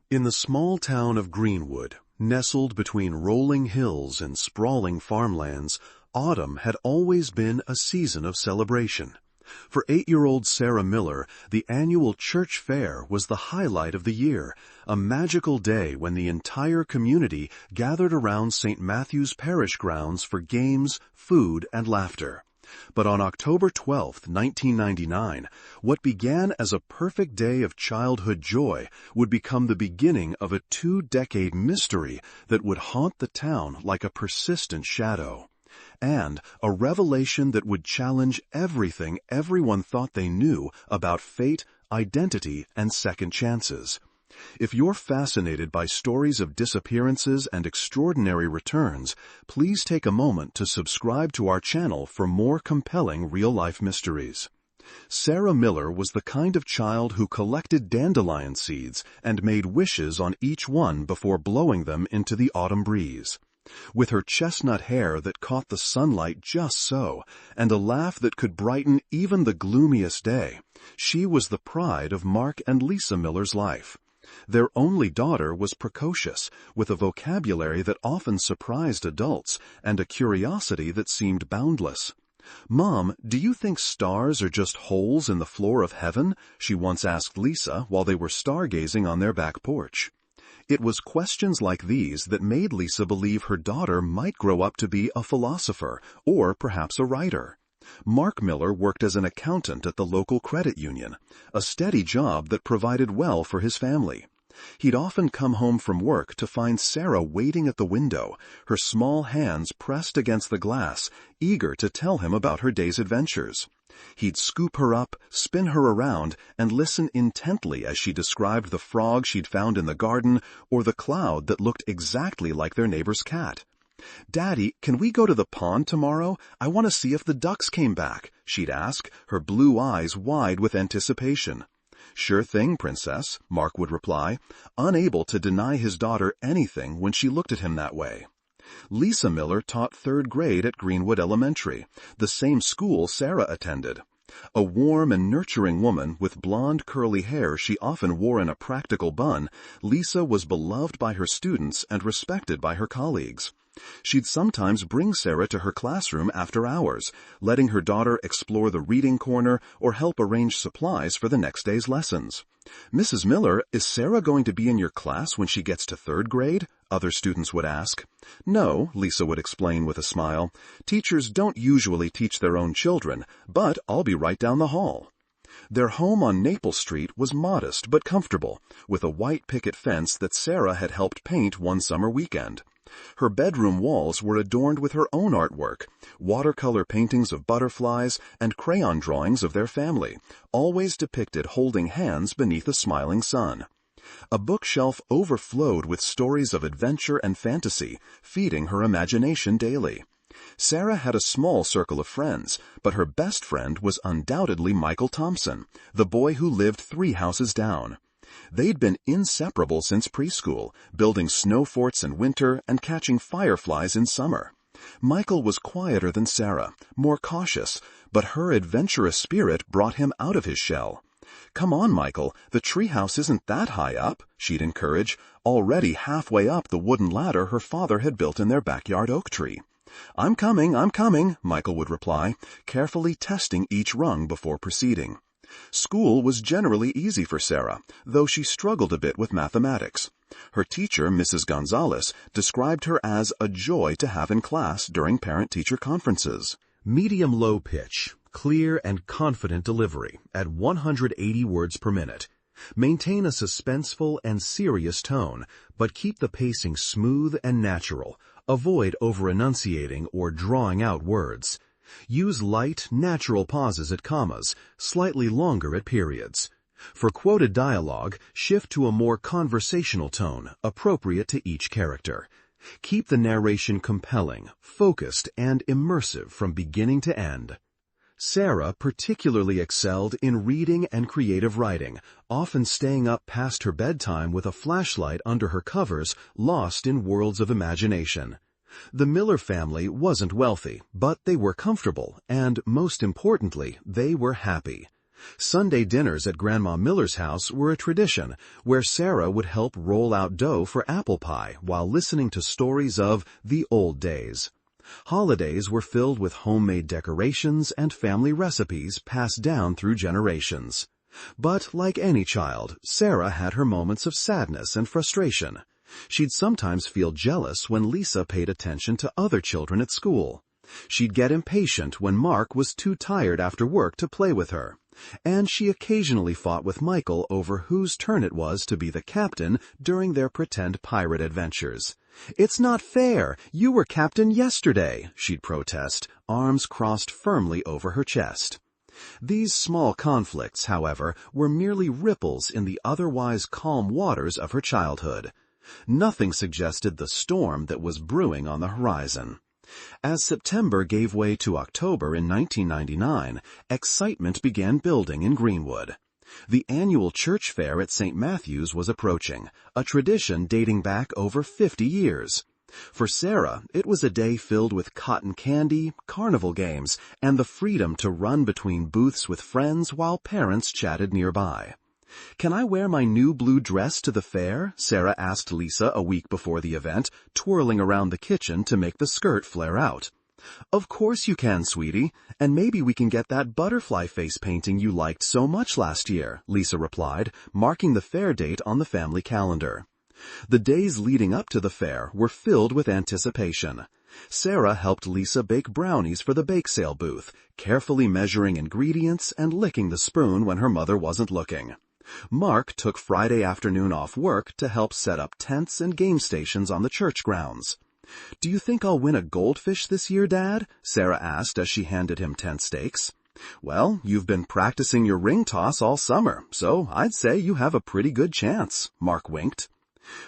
In the small town of Greenwood, nestled between rolling hills and sprawling farmlands, autumn had always been a season of celebration. For 8-year-old Sarah Miller, the annual church fair was the highlight of the year, a magical day when the entire community gathered around St. Matthew's Parish grounds for games, food, and laughter. But on October 12, 1999, what began as a perfect day of childhood joy would become the beginning of a 2-decade mystery that would haunt the town like a persistent shadow. And a revelation that would challenge everything everyone thought they knew about fate, identity, and second chances. If you're fascinated by stories of disappearances and extraordinary returns, please take a moment to subscribe to our channel for more compelling real-life mysteries. Sarah Miller was the kind of child who collected dandelion seeds and made wishes on each one before blowing them into the autumn breeze. With her chestnut hair that caught the sunlight just so, and a laugh that could brighten even the gloomiest day, she was the pride of Mark and Lisa Miller's life. Their only daughter was precocious, with a vocabulary that often surprised adults and a curiosity that seemed boundless. "Mom, do you think stars are just holes in the floor of heaven?" she once asked Lisa while they were stargazing on their back porch. It was questions like these that made Lisa believe her daughter might grow up to be a philosopher or perhaps a writer. Mark Miller worked as an accountant at the local credit union, a steady job that provided well for his family. He'd often come home from work to find Sarah waiting at the window, her small hands pressed against the glass, eager to tell him about her day's adventures. He'd scoop her up, spin her around, and listen intently as she described the frog she'd found in the garden or the cloud that looked exactly like their neighbor's cat. "Daddy, can we go to the pond tomorrow? I want to see if the ducks came back," she'd ask, her blue eyes wide with anticipation. "Sure thing, Princess," Mark would reply, unable to deny his daughter anything when she looked at him that way. Lisa Miller taught 3rd grade at Greenwood Elementary, the same school Sarah attended. A warm and nurturing woman with blonde curly hair she often wore in a practical bun, Lisa was beloved by her students and respected by her colleagues. She'd sometimes bring Sarah to her classroom after hours, letting her daughter explore the reading corner or help arrange supplies for the next day's lessons. "Mrs. Miller, is Sarah going to be in your class when she gets to 3rd grade?" other students would ask. "No," Lisa would explain with a smile. "Teachers don't usually teach their own children, but I'll be right down the hall." Their home on Maple Street was modest but comfortable, with a white picket fence that Sarah had helped paint one summer weekend. Her bedroom walls were adorned with her own artwork, watercolor paintings of butterflies and crayon drawings of their family, always depicted holding hands beneath a smiling sun. A bookshelf overflowed with stories of adventure and fantasy, feeding her imagination daily. Sarah had a small circle of friends, but her best friend was undoubtedly Michael Thompson, the boy who lived 3 houses down. They'd been inseparable since preschool, building snow forts in winter and catching fireflies in summer. Michael was quieter than Sarah, more cautious, but her adventurous spirit brought him out of his shell. "Come on, Michael, the treehouse isn't that high up," she'd encourage, already halfway up the wooden ladder her father had built in their backyard oak tree. I'm coming," Michael would reply, carefully testing each rung before proceeding. School was generally easy for Sarah, though she struggled a bit with mathematics. Her teacher, Mrs. Gonzalez, described her as a joy to have in class during parent-teacher conferences. Medium-low pitch, clear and confident delivery at 180 words per minute. Maintain a suspenseful and serious tone, but keep the pacing smooth and natural. Avoid over-enunciating or drawing out words. Use light, natural pauses at commas, slightly longer at periods. For quoted dialogue, shift to a more conversational tone, appropriate to each character. Keep the narration compelling, focused, and immersive from beginning to end. Sarah particularly excelled in reading and creative writing, often staying up past her bedtime with a flashlight under her covers, lost in worlds of imagination. The Miller family wasn't wealthy, but they were comfortable, and most importantly, they were happy. Sunday dinners at Grandma Miller's house were a tradition where Sarah would help roll out dough for apple pie while listening to stories of the old days. Holidays were filled with homemade decorations and family recipes passed down through generations. But like any child, Sarah had her moments of sadness and frustration. She'd sometimes feel jealous when Lisa paid attention to other children at school. She'd get impatient when Mark was too tired after work to play with her. And she occasionally fought with Michael over whose turn it was to be the captain during their pretend pirate adventures. "It's not fair. You were captain yesterday," she'd protest, arms crossed firmly over her chest. These small conflicts, however, were merely ripples in the otherwise calm waters of her childhood. Nothing suggested the storm that was brewing on the horizon. As September gave way to October in 1999, excitement began building in Greenwood. The annual church fair at St. Matthew's was approaching, a tradition dating back over 50 years. For Sarah, it was a day filled with cotton candy, carnival games, and the freedom to run between booths with friends while parents chatted nearby. "Can I wear my new blue dress to the fair?" Sarah asked Lisa a week before the event, twirling around the kitchen to make the skirt flare out. "Of course you can, sweetie, and maybe we can get that butterfly face painting you liked so much last year," Lisa replied, marking the fair date on the family calendar. The days leading up to the fair were filled with anticipation. Sarah helped Lisa bake brownies for the bake sale booth, carefully measuring ingredients and licking the spoon when her mother wasn't looking. Mark took Friday afternoon off work to help set up tents and game stations on the church grounds. "Do you think I'll win a goldfish this year, Dad?" Sarah asked as she handed him tent stakes. "Well, you've been practicing your ring toss all summer, so I'd say you have a pretty good chance," Mark winked.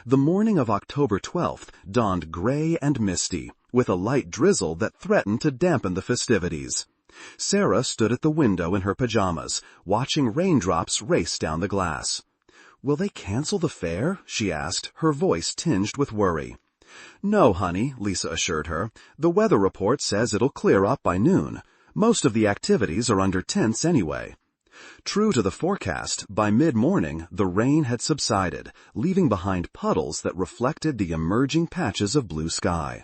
The morning of October 12th dawned gray and misty, with a light drizzle that threatened to dampen the festivities. Sarah stood at the window in her pajamas, watching raindrops race down the glass. "Will they cancel the fair?" she asked, her voice tinged with worry. "No, honey," Lisa assured her. "The weather report says it'll clear up by noon. Most of the activities are under tents anyway." True to the forecast, by mid-morning the rain had subsided, leaving behind puddles that reflected the emerging patches of blue sky.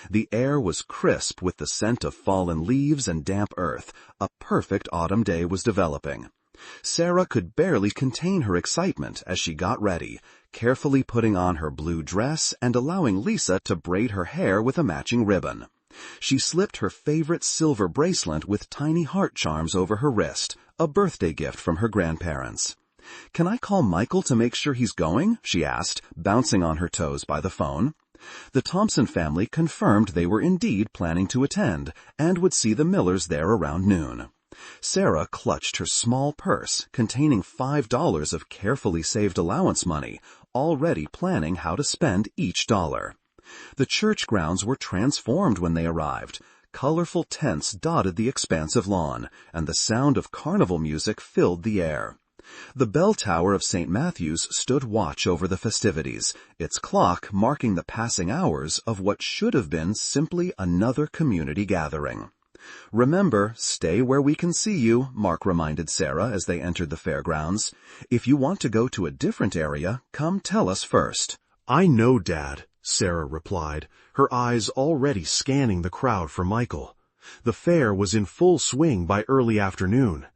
The air was crisp with the scent of fallen leaves and damp earth. A perfect autumn day was developing. Sarah could barely contain her excitement as she got ready, carefully putting on her blue dress and allowing Lisa to braid her hair with a matching ribbon. She slipped her favorite silver bracelet with tiny heart charms over her wrist, a birthday gift from her grandparents. "Can I call Michael to make sure he's going?" she asked, bouncing on her toes by the phone. The Thompson family confirmed they were indeed planning to attend and would see the Millers there around noon. Sarah clutched her small purse containing $5 of carefully saved allowance money, already planning how to spend each dollar. The church grounds were transformed when they arrived. Colorful tents dotted the expansive lawn, and the sound of carnival music filled the air. The bell tower of St. Matthew's stood watch over the festivities, its clock marking the passing hours of what should have been simply another community gathering. "Remember, stay where we can see you," Mark reminded Sarah as they entered the fairgrounds. "If you want to go to a different area, come tell us first." "I know, Dad," Sarah replied, her eyes already scanning the crowd for Michael. The fair was in full swing by early afternoon.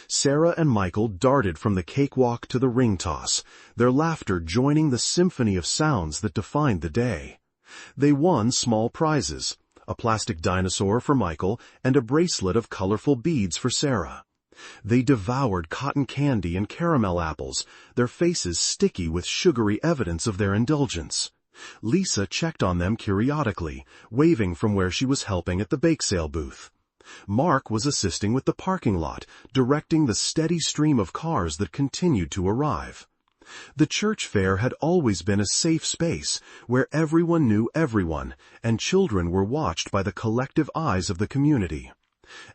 Sarah and Michael darted from the cakewalk to the ring toss, their laughter joining the symphony of sounds that defined the day. They won small prizes, a plastic dinosaur for Michael and a bracelet of colorful beads for Sarah. They devoured cotton candy and caramel apples, their faces sticky with sugary evidence of their indulgence. Lisa checked on them periodically, waving from where she was helping at the bake sale booth. Mark was assisting with the parking lot, directing the steady stream of cars that continued to arrive. The church fair had always been a safe space where everyone knew everyone, and children were watched by the collective eyes of the community.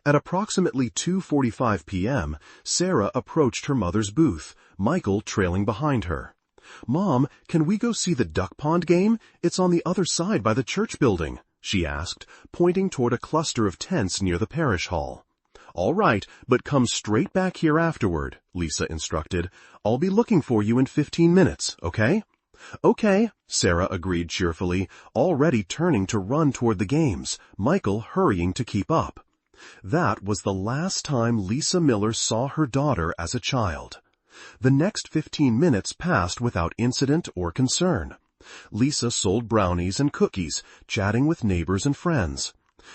At approximately 2:45 p.m., Sarah approached her mother's booth, Michael trailing behind her. "Mom, can we go see the duck pond game? It's on the other side by the church building," she asked, pointing toward a cluster of tents near the parish hall. "All right, but come straight back here afterward," Lisa instructed. "I'll be looking for you in 15 minutes, okay?" "Okay," Sarah agreed cheerfully, already turning to run toward the games, Michael hurrying to keep up. That was the last time Lisa Miller saw her daughter as a child. The next 15 minutes passed without incident or concern. Lisa sold brownies and cookies, chatting with neighbors and friends.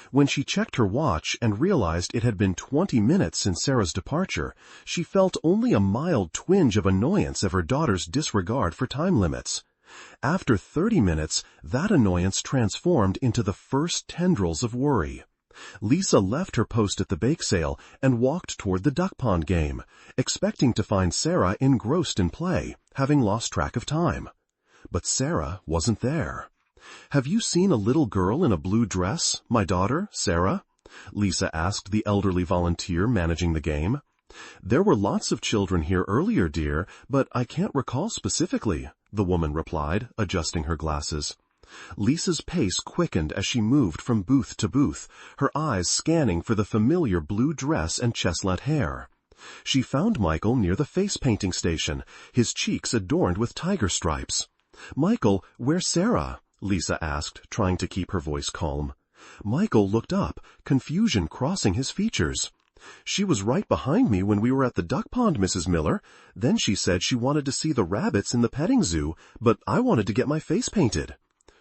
When she checked her watch and realized it had been 20 minutes since Sarah's departure, she felt only a mild twinge of annoyance at her daughter's disregard for time limits. After 30 minutes, that annoyance transformed into the first tendrils of worry. Lisa left her post at the bake sale and walked toward the duck pond game, expecting to find Sarah engrossed in play, having lost track of time. But Sarah wasn't there. "Have you seen a little girl in a blue dress, my daughter, Sarah?" Lisa asked the elderly volunteer managing the game. "There were lots of children here earlier, dear, but I can't recall specifically," the woman replied, adjusting her glasses. Lisa's pace quickened as she moved from booth to booth, her eyes scanning for the familiar blue dress and chestnut hair. She found Michael near the face-painting station, his cheeks adorned with tiger stripes. "Michael, where's Sarah?" Lisa asked, trying to keep her voice calm. Michael looked up, confusion crossing his features. "She was right behind me when we were at the duck pond, Mrs. Miller. Then she said she wanted to see the rabbits in the petting zoo, but I wanted to get my face painted."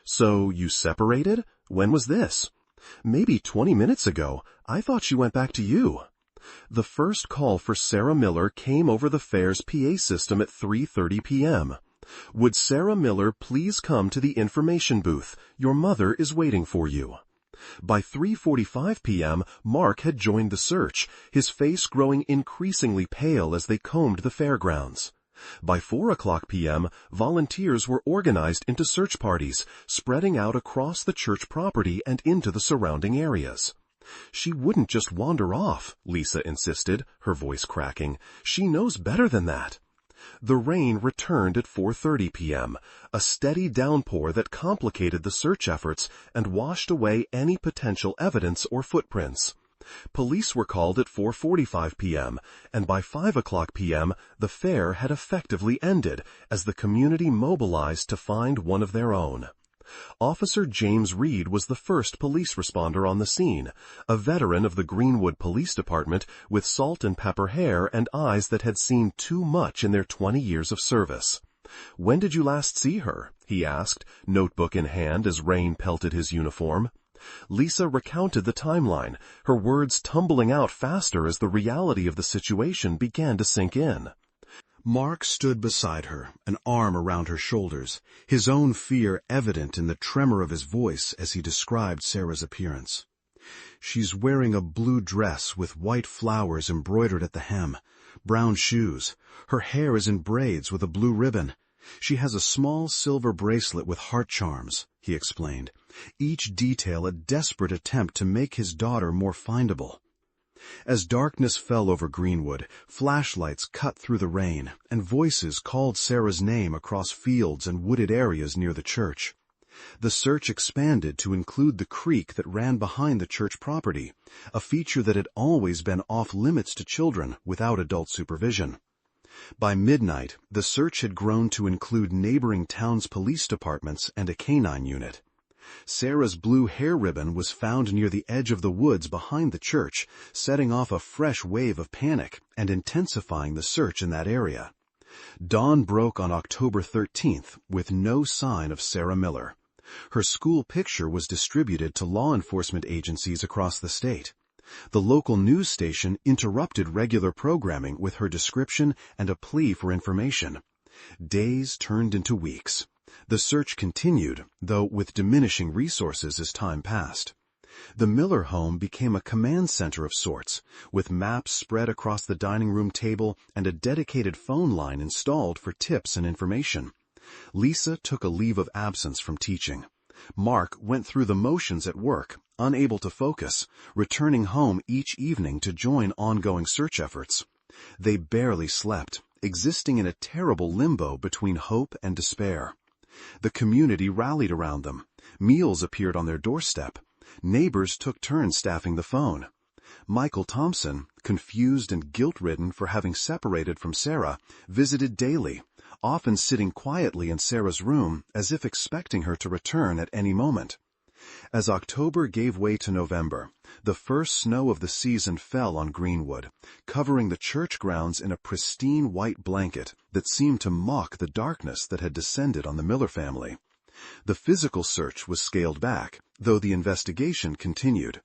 "So you separated? When was this?" "Maybe 20 minutes ago. I thought she went back to you." The first call for Sarah Miller came over the fair's PA system at 3:30 p.m. "Would Sarah Miller please come to the information booth? Your mother is waiting for you." By 3:45 p.m., Mark had joined the search, his face growing increasingly pale as they combed the fairgrounds. By 4 o'clock p.m., volunteers were organized into search parties, spreading out across the church property and into the surrounding areas. "She wouldn't just wander off," Lisa insisted, her voice cracking. "She knows better than that." The rain returned at 4:30 p.m., a steady downpour that complicated the search efforts and washed away any potential evidence or footprints. Police were called at 4:45 p.m., and by 5 o'clock p.m., the fair had effectively ended as the community mobilized to find one of their own. Officer James Reed was the first police responder on the scene, a veteran of the Greenwood Police Department with salt and pepper hair and eyes that had seen too much in their 20 years of service. "When did you last see her?" he asked, notebook in hand as rain pelted his uniform. Lisa recounted the timeline, her words tumbling out faster as the reality of the situation began to sink in. Mark stood beside her, an arm around her shoulders, his own fear evident in the tremor of his voice as he described Sarah's appearance. "She's wearing a blue dress with white flowers embroidered at the hem, brown shoes. Her hair is in braids with a blue ribbon. She has a small silver bracelet with heart charms," he explained, each detail a desperate attempt to make his daughter more findable. As darkness fell over Greenwood, flashlights cut through the rain, and voices called Sarah's name across fields and wooded areas near the church. The search expanded to include the creek that ran behind the church property, a feature that had always been off-limits to children without adult supervision. By midnight, the search had grown to include neighboring towns' police departments and a canine unit. Sarah's blue hair ribbon was found near the edge of the woods behind the church, setting off a fresh wave of panic and intensifying the search in that area. Dawn broke on October 13th with no sign of Sarah Miller. Her school picture was distributed to law enforcement agencies across the state. The local news station interrupted regular programming with her description and a plea for information. Days turned into weeks. The search continued, though with diminishing resources as time passed. The Miller home became a command center of sorts, with maps spread across the dining room table and a dedicated phone line installed for tips and information. Lisa took a leave of absence from teaching. Mark went through the motions at work, unable to focus, returning home each evening to join ongoing search efforts. They barely slept, existing in a terrible limbo between hope and despair. The community rallied around them. Meals appeared on their doorstep. Neighbors took turns staffing the phone. Michael Thompson, confused and guilt-ridden for having separated from Sarah, visited daily, often sitting quietly in Sarah's room as if expecting her to return at any moment. As October gave way to November, the first snow of the season fell on Greenwood, covering the church grounds in a pristine white blanket that seemed to mock the darkness that had descended on the Miller family. The physical search was scaled back, though the investigation continued.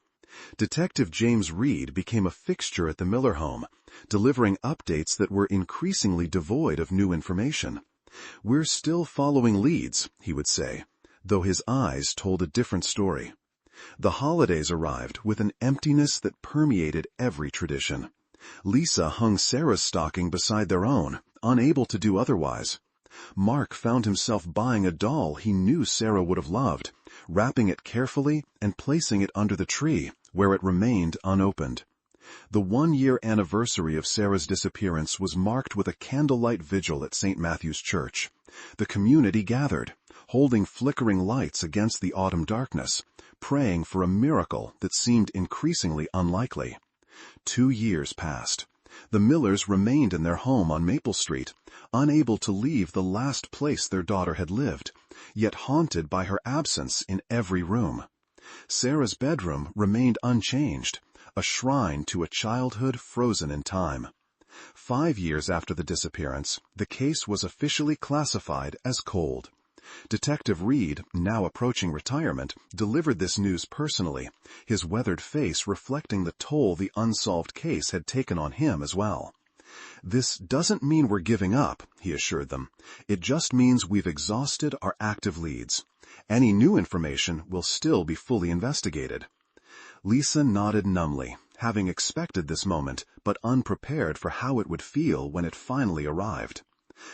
Detective James Reed became a fixture at the Miller home, delivering updates that were increasingly devoid of new information. "We're still following leads," he would say, though his eyes told a different story. The holidays arrived with an emptiness that permeated every tradition. Lisa hung Sarah's stocking beside their own, unable to do otherwise. Mark found himself buying a doll he knew Sarah would have loved, wrapping it carefully and placing it under the tree, where it remained unopened. The 1-year anniversary of Sarah's disappearance was marked with a candlelight vigil at St. Matthew's Church. The community gathered, holding flickering lights against the autumn darkness, praying for a miracle that seemed increasingly unlikely. 2 years passed. The Millers remained in their home on Maple Street, unable to leave the last place their daughter had lived, yet haunted by her absence in every room. Sarah's bedroom remained unchanged, a shrine to a childhood frozen in time. 5 years after the disappearance, the case was officially classified as cold. Detective Reed, now approaching retirement, delivered this news personally, his weathered face reflecting the toll the unsolved case had taken on him as well. "This doesn't mean we're giving up," he assured them. "It just means we've exhausted our active leads. Any new information will still be fully investigated." Lisa nodded numbly, having expected this moment, but unprepared for how it would feel when it finally arrived.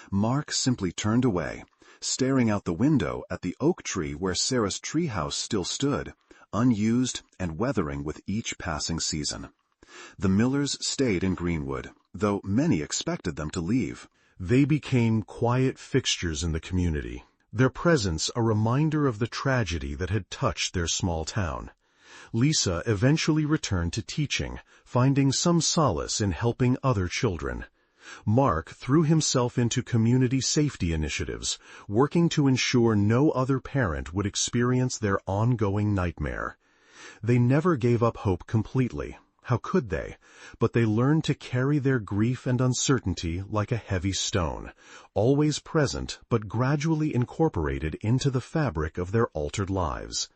Mark simply turned away, staring out the window at the oak tree where Sarah's treehouse still stood, unused and weathering with each passing season. The Millers stayed in Greenwood, though many expected them to leave. They became quiet fixtures in the community, their presence a reminder of the tragedy that had touched their small town. Lisa eventually returned to teaching, finding some solace in helping other children. Mark threw himself into community safety initiatives, working to ensure no other parent would experience their ongoing nightmare. They never gave up hope completely. How could they? But they learned to carry their grief and uncertainty like a heavy stone, always present but gradually incorporated into the fabric of their altered lives.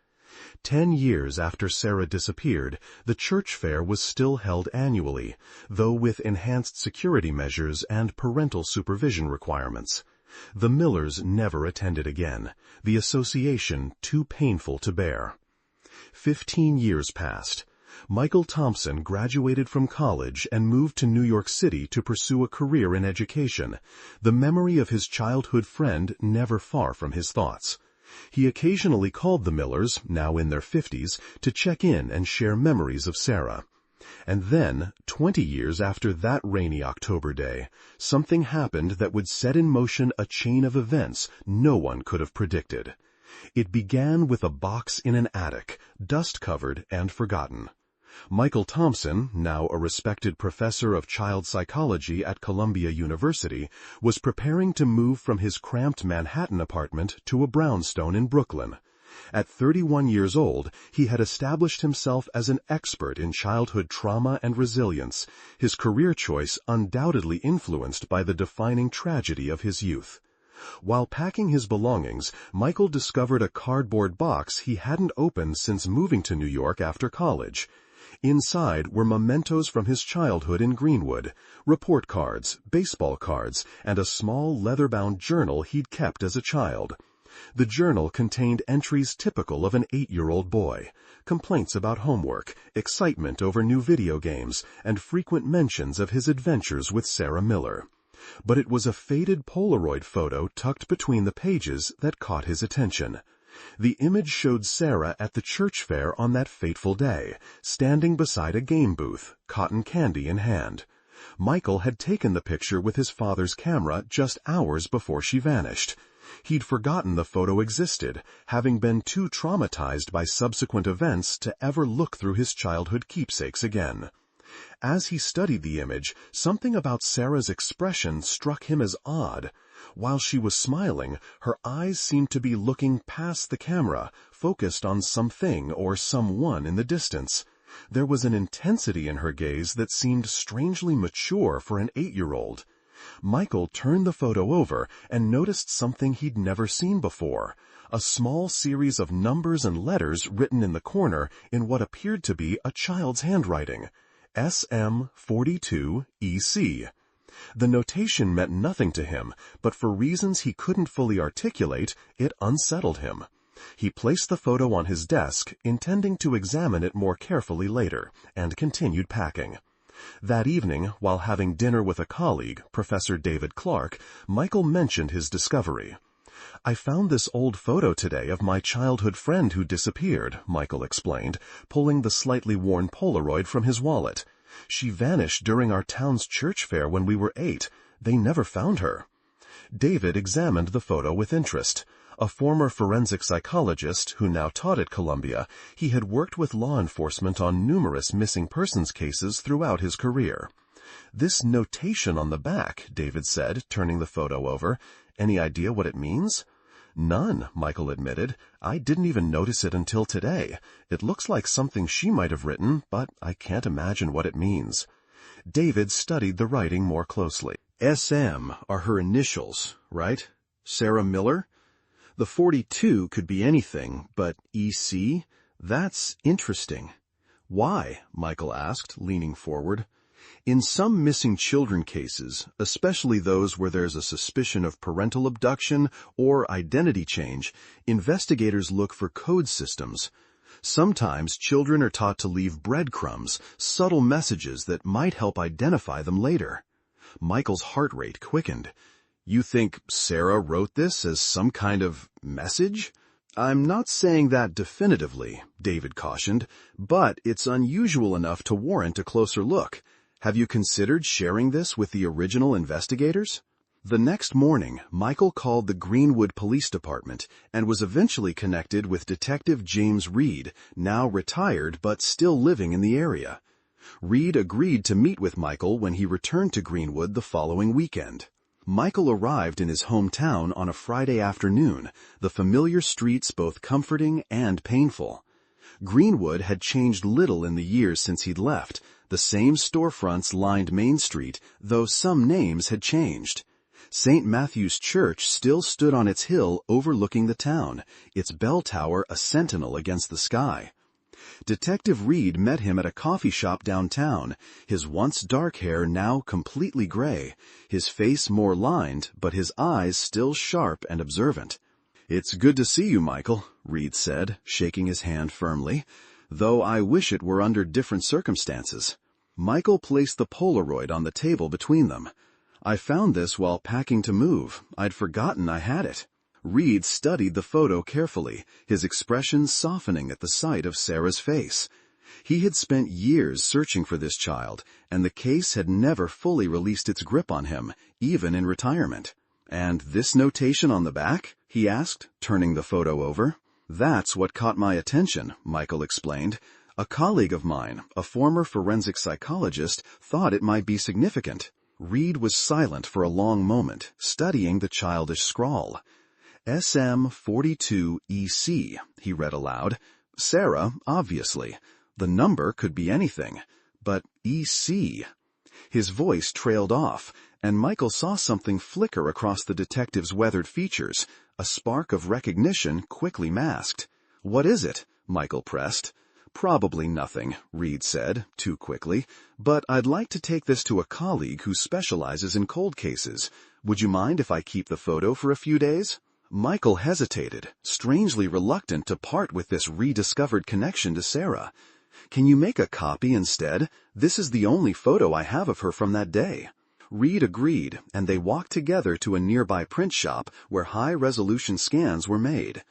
10 years after Sarah disappeared, the church fair was still held annually, though with enhanced security measures and parental supervision requirements. The Millers never attended again, the association too painful to bear. 15 years passed. Michael Thompson graduated from college and moved to New York City to pursue a career in education, the memory of his childhood friend never far from his thoughts. He occasionally called the Millers, now in their 50s, to check in and share memories of Sarah. And then, 20 years after that rainy October day, something happened that would set in motion a chain of events no one could have predicted. It began with a box in an attic, dust-covered and forgotten. Michael Thompson, now a respected professor of child psychology at Columbia University, was preparing to move from his cramped Manhattan apartment to a brownstone in Brooklyn. At 31 years old, he had established himself as an expert in childhood trauma and resilience, his career choice undoubtedly influenced by the defining tragedy of his youth. While packing his belongings, Michael discovered a cardboard box he hadn't opened since moving to New York after college. Inside were mementos from his childhood in Greenwood, report cards, baseball cards, and a small leather-bound journal he'd kept as a child. The journal contained entries typical of an 8-year-old boy, complaints about homework, excitement over new video games, and frequent mentions of his adventures with Sarah Miller. But it was a faded Polaroid photo tucked between the pages that caught his attention. The image showed Sarah at the church fair on that fateful day, standing beside a game booth, cotton candy in hand. Michael had taken the picture with his father's camera just hours before she vanished. He'd forgotten the photo existed, having been too traumatized by subsequent events to ever look through his childhood keepsakes again. As he studied the image, something about Sarah's expression struck him as odd. While she was smiling, her eyes seemed to be looking past the camera, focused on something or someone in the distance. There was an intensity in her gaze that seemed strangely mature for an 8-year-old. Michael turned the photo over and noticed something he'd never seen before, a small series of numbers and letters written in the corner in what appeared to be a child's handwriting. SM42EC. The notation meant nothing to him, but for reasons he couldn't fully articulate, it unsettled him. He placed the photo on his desk, intending to examine it more carefully later, and continued packing. That evening, while having dinner with a colleague, Professor David Clark, Michael mentioned his discovery. "I found this old photo today of my childhood friend who disappeared," Michael explained, pulling the slightly worn Polaroid from his wallet. "She vanished during our town's church fair when we were 8. They never found her." David examined the photo with interest. A former forensic psychologist who now taught at Columbia, he had worked with law enforcement on numerous missing persons cases throughout his career. "This notation on the back," David said, turning the photo over. "Any idea what it means?" "None," Michael admitted. "I didn't even notice it until today. It looks like something she might have written, but I can't imagine what it means." David studied the writing more closely. "SM are her initials, right? Sarah Miller? The 42 could be anything, but EC? That's interesting." "Why?" Michael asked, leaning forward. "In some missing children cases, especially those where there's a suspicion of parental abduction or identity change, investigators look for code systems. Sometimes children are taught to leave breadcrumbs, subtle messages that might help identify them later." Michael's heart rate quickened. "You think Sarah wrote this as some kind of message?" "I'm not saying that definitively," David cautioned, "but it's unusual enough to warrant a closer look. Have you considered sharing this with the original investigators?" The next morning, Michael called the Greenwood Police Department and was eventually connected with Detective James Reed, now retired but still living in the area. Reed agreed to meet with Michael when he returned to Greenwood the following weekend. Michael arrived in his hometown on a Friday afternoon, the familiar streets both comforting and painful. Greenwood had changed little in the years since he'd left. The same storefronts lined Main Street, though some names had changed. St. Matthew's Church still stood on its hill overlooking the town, its bell tower a sentinel against the sky. Detective Reed met him at a coffee shop downtown, his once dark hair now completely gray, his face more lined, but his eyes still sharp and observant. "It's good to see you, Michael," Reed said, shaking his hand firmly, "though I wish it were under different circumstances." Michael placed the Polaroid on the table between them. "I found this while packing to move. I'd forgotten I had it." Reed studied the photo carefully, his expression softening at the sight of Sarah's face. He had spent years searching for this child, and the case had never fully released its grip on him, even in retirement. "And this notation on the back?" he asked, turning the photo over. "That's what caught my attention," Michael explained. "A colleague of mine, a former forensic psychologist, thought it might be significant." Reed was silent for a long moment, studying the childish scrawl. SM42EC, he read aloud. "Sarah, obviously. The number could be anything. But EC." His voice trailed off, and Michael saw something flicker across the detective's weathered features, a spark of recognition quickly masked. "What is it?" Michael pressed. "Probably nothing," Reed said, too quickly, "but I'd like to take this to a colleague who specializes in cold cases. Would you mind if I keep the photo for a few days?" Michael hesitated, strangely reluctant to part with this rediscovered connection to Sarah. "Can you make a copy instead? This is the only photo I have of her from that day." Reed agreed, and they walked together to a nearby print shop where high-resolution scans were made.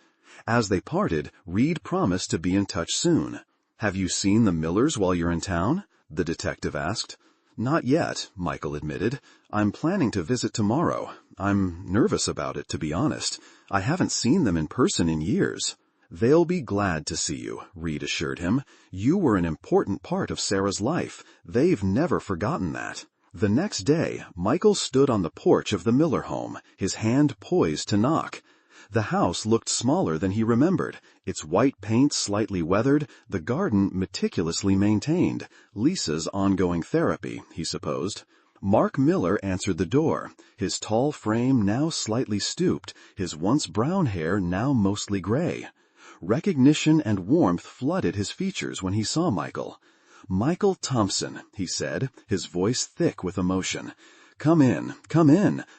As they parted, Reed promised to be in touch soon. "Have you seen the Millers while you're in town?" the detective asked. "Not yet," Michael admitted. "I'm planning to visit tomorrow. I'm nervous about it, to be honest. I haven't seen them in person in years. They'll be glad to see you, Reed assured him. You were an important part of Sarah's life. They've never forgotten that. The next day, Michael stood on the porch of the Miller home, his hand poised to knock. The house looked smaller than he remembered, its white paint slightly weathered, the garden meticulously maintained. Lisa's ongoing therapy, he supposed. Mark Miller answered the door, his tall frame now slightly stooped, his once brown hair now mostly gray. Recognition and warmth flooded his features when he saw Michael. "Michael Thompson," he said, his voice thick with emotion. Come in.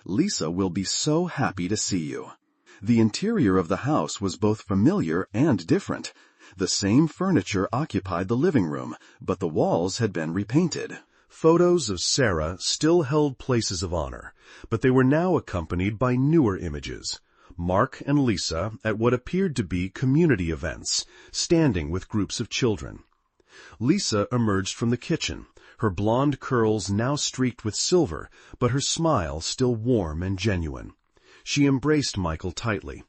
Lisa will be so happy to see you." The interior of the house was both familiar and different. The same furniture occupied the living room, but the walls had been repainted. Photos of Sarah still held places of honor, but they were now accompanied by newer images. Mark and Lisa at what appeared to be community events, standing with groups of children. Lisa emerged from the kitchen, her blonde curls now streaked with silver, but her smile still warm and genuine. She embraced Michael tightly.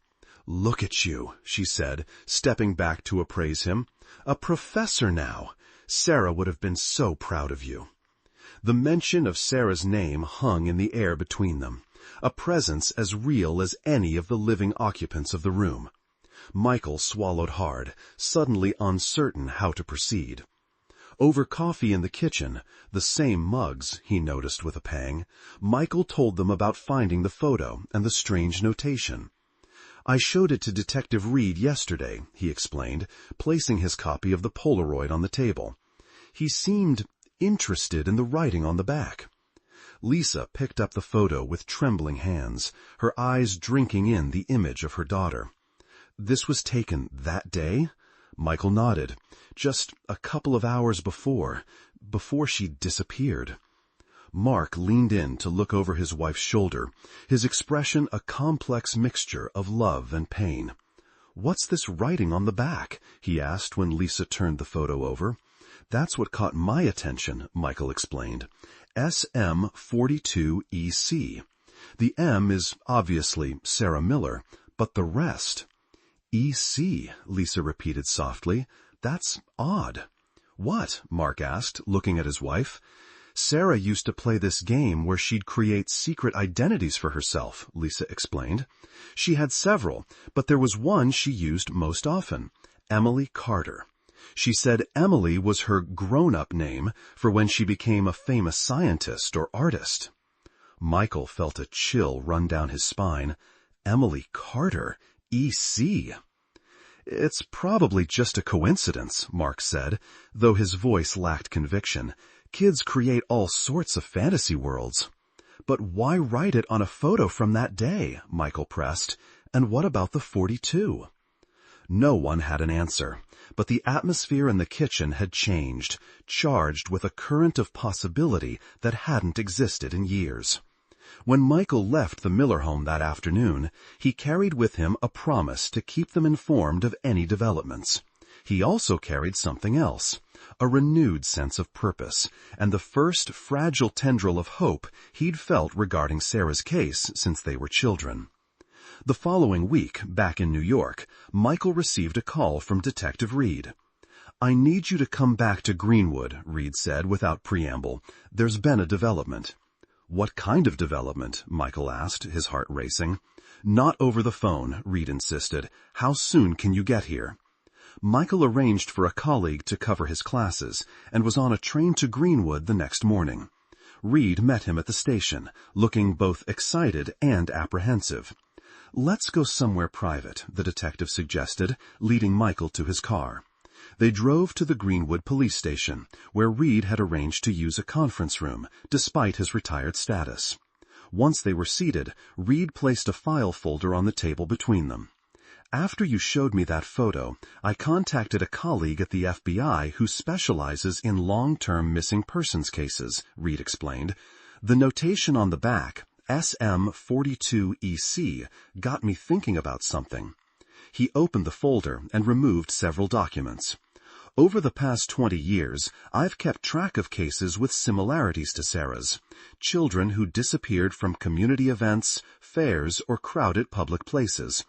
"Look at you," she said, stepping back to appraise him. "A professor now. Sarah would have been so proud of you." The mention of Sarah's name hung in the air between them, a presence as real as any of the living occupants of the room. Michael swallowed hard, suddenly uncertain how to proceed. Over coffee in the kitchen, the same mugs, he noticed with a pang, Michael told them about finding the photo and the strange notation. "I showed it to Detective Reed yesterday," he explained, placing his copy of the Polaroid on the table. "He seemed interested in the writing on the back." Lisa picked up the photo with trembling hands, her eyes drinking in the image of her daughter. "This was taken that day?" Michael nodded. "Just a couple of hours before she disappeared." Mark leaned in to look over his wife's shoulder, his expression a complex mixture of love and pain. "What's this writing on the back?" he asked when Lisa turned the photo over. "That's what caught my attention," Michael explained. SM42EC. The M is obviously Sarah Miller, but the rest... "EC," Lisa repeated softly. "That's odd." "What?" Mark asked, looking at his wife. "Sarah used to play this game where she'd create secret identities for herself," Lisa explained. "She had several, but there was one she used most often, Emily Carter. She said Emily was her grown-up name for when she became a famous scientist or artist." Michael felt a chill run down his spine. Emily Carter, EC. "It's probably just a coincidence," Mark said, though his voice lacked conviction. "Kids create all sorts of fantasy worlds." "But why write it on a photo from that day?" Michael pressed. "And what about the 42? No one had an answer, but the atmosphere in the kitchen had changed, charged with a current of possibility that hadn't existed in years. When Michael left the Miller home that afternoon, he carried with him a promise to keep them informed of any developments. He also carried something else, a renewed sense of purpose, and the first fragile tendril of hope he'd felt regarding Sarah's case since they were children. The following week, back in New York, Michael received a call from Detective Reed. "I need you to come back to Greenwood," Reed said without preamble. "There's been a development." "What kind of development?" Michael asked, his heart racing. "Not over the phone," Reed insisted. "How soon can you get here?" Michael arranged for a colleague to cover his classes and was on a train to Greenwood the next morning. Reed met him at the station, looking both excited and apprehensive. "Let's go somewhere private," the detective suggested, leading Michael to his car. They drove to the Greenwood police station, where Reed had arranged to use a conference room, despite his retired status. Once they were seated, Reed placed a file folder on the table between them. "After you showed me that photo, I contacted a colleague at the FBI who specializes in long-term missing persons cases," Reed explained. "The notation on the back, SM42EC, got me thinking about something." He opened the folder and removed several documents. Over the past 20 years, I've kept track of cases with similarities to Sarah's. Children who disappeared from community events, fairs, or crowded public places.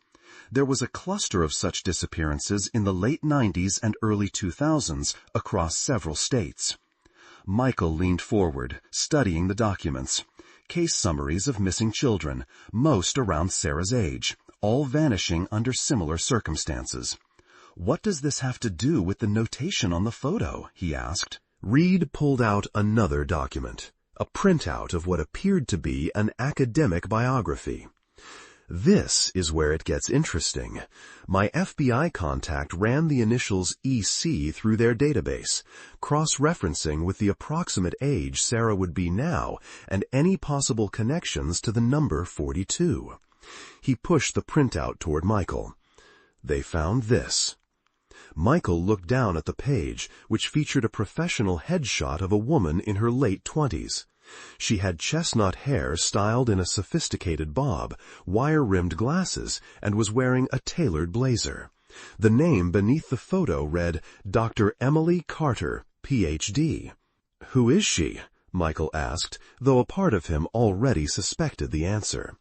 There was a cluster of such disappearances in the late 90s and early 2000s across several states. Michael leaned forward, studying the documents. Case summaries of missing children, most around Sarah's age, all vanishing under similar circumstances. "What does this have to do with the notation on the photo?" he asked. Reed pulled out another document, a printout of what appeared to be an academic biography. "This is where it gets interesting. My FBI contact ran the initials EC through their database, cross-referencing with the approximate age Sarah would be now and any possible connections to the number 42. He pushed the printout toward Michael. "They found this." Michael looked down at the page, which featured a professional headshot of a woman in her late 20s. She had chestnut hair styled in a sophisticated bob, wire-rimmed glasses, and was wearing a tailored blazer. The name beneath the photo read, Dr. Emily Carter, Ph.D. "Who is she?" Michael asked, though a part of him already suspected the answer.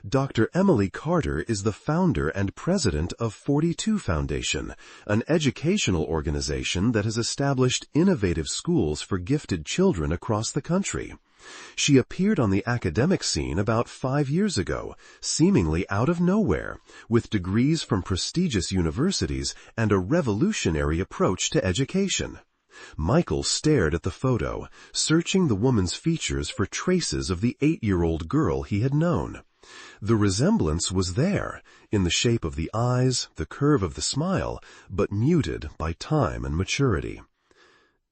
Dr. Emily Carter is the founder and president of 42 Foundation, an educational organization that has established innovative schools for gifted children across the country. She appeared on the academic scene about 5 years ago, seemingly out of nowhere, with degrees from prestigious universities and a revolutionary approach to education. Michael stared at the photo, searching the woman's features for traces of the 8-year-old girl he had known. The resemblance was there, in the shape of the eyes, the curve of the smile, but muted by time and maturity.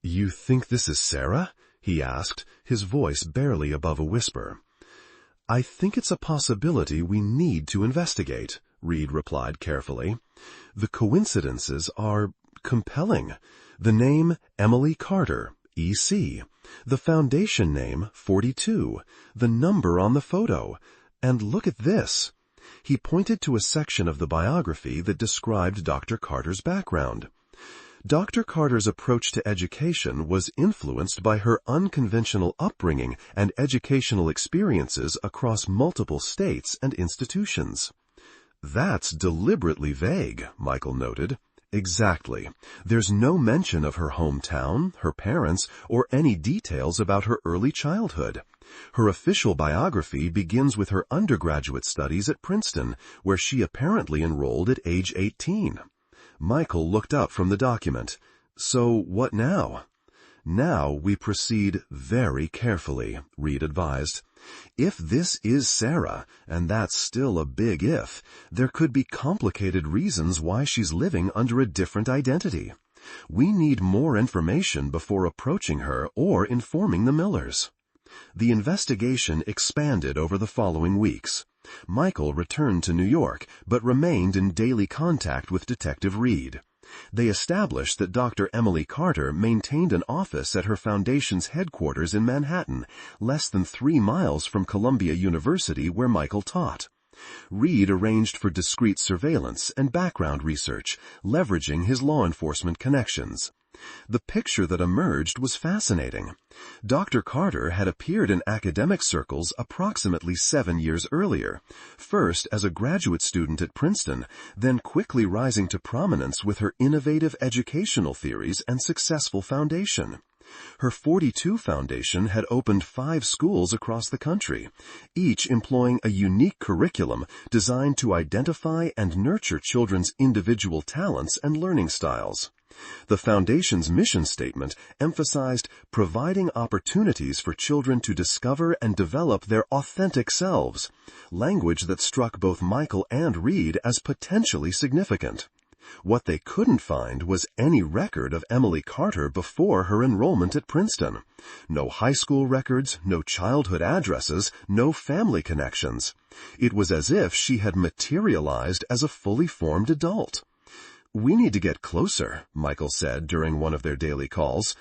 "You think this is Sarah?" he asked, his voice barely above a whisper. "I think it's a possibility we need to investigate," Reed replied carefully. "The coincidences are compelling. The name Emily Carter, E.C., the foundation name 42, the number on the photo, and look at this." He pointed to a section of the biography that described Dr. Carter's background. Dr. Carter's approach to education was influenced by her unconventional upbringing and educational experiences across multiple states and institutions. "That's deliberately vague," Michael noted. "Exactly. There's no mention of her hometown, her parents, or any details about her early childhood. Her official biography begins with her undergraduate studies at Princeton, where she apparently enrolled at age 18. Michael looked up from the document. "So what now?" "Now we proceed very carefully," Reed advised. "If this is Sarah, and that's still a big if, there could be complicated reasons why she's living under a different identity. We need more information before approaching her or informing the Millers." The investigation expanded over the following weeks. Michael returned to New York, but remained in daily contact with Detective Reed. They established that Dr. Emily Carter maintained an office at her foundation's headquarters in Manhattan, less than 3 miles from Columbia University where Michael taught. Reed arranged for discreet surveillance and background research, leveraging his law enforcement connections. The picture that emerged was fascinating. Dr. Carter had appeared in academic circles approximately 7 years earlier, first as a graduate student at Princeton, then quickly rising to prominence with her innovative educational theories and successful foundation. Her 42 Foundation had opened 5 schools across the country, each employing a unique curriculum designed to identify and nurture children's individual talents and learning styles. The Foundation's mission statement emphasized providing opportunities for children to discover and develop their authentic selves, language that struck both Michael and Reed as potentially significant. What they couldn't find was any record of Emily Carter before her enrollment at Princeton. No high school records, no childhood addresses, no family connections. It was as if she had materialized as a fully formed adult. "We need to get closer," Michael said during one of their daily calls.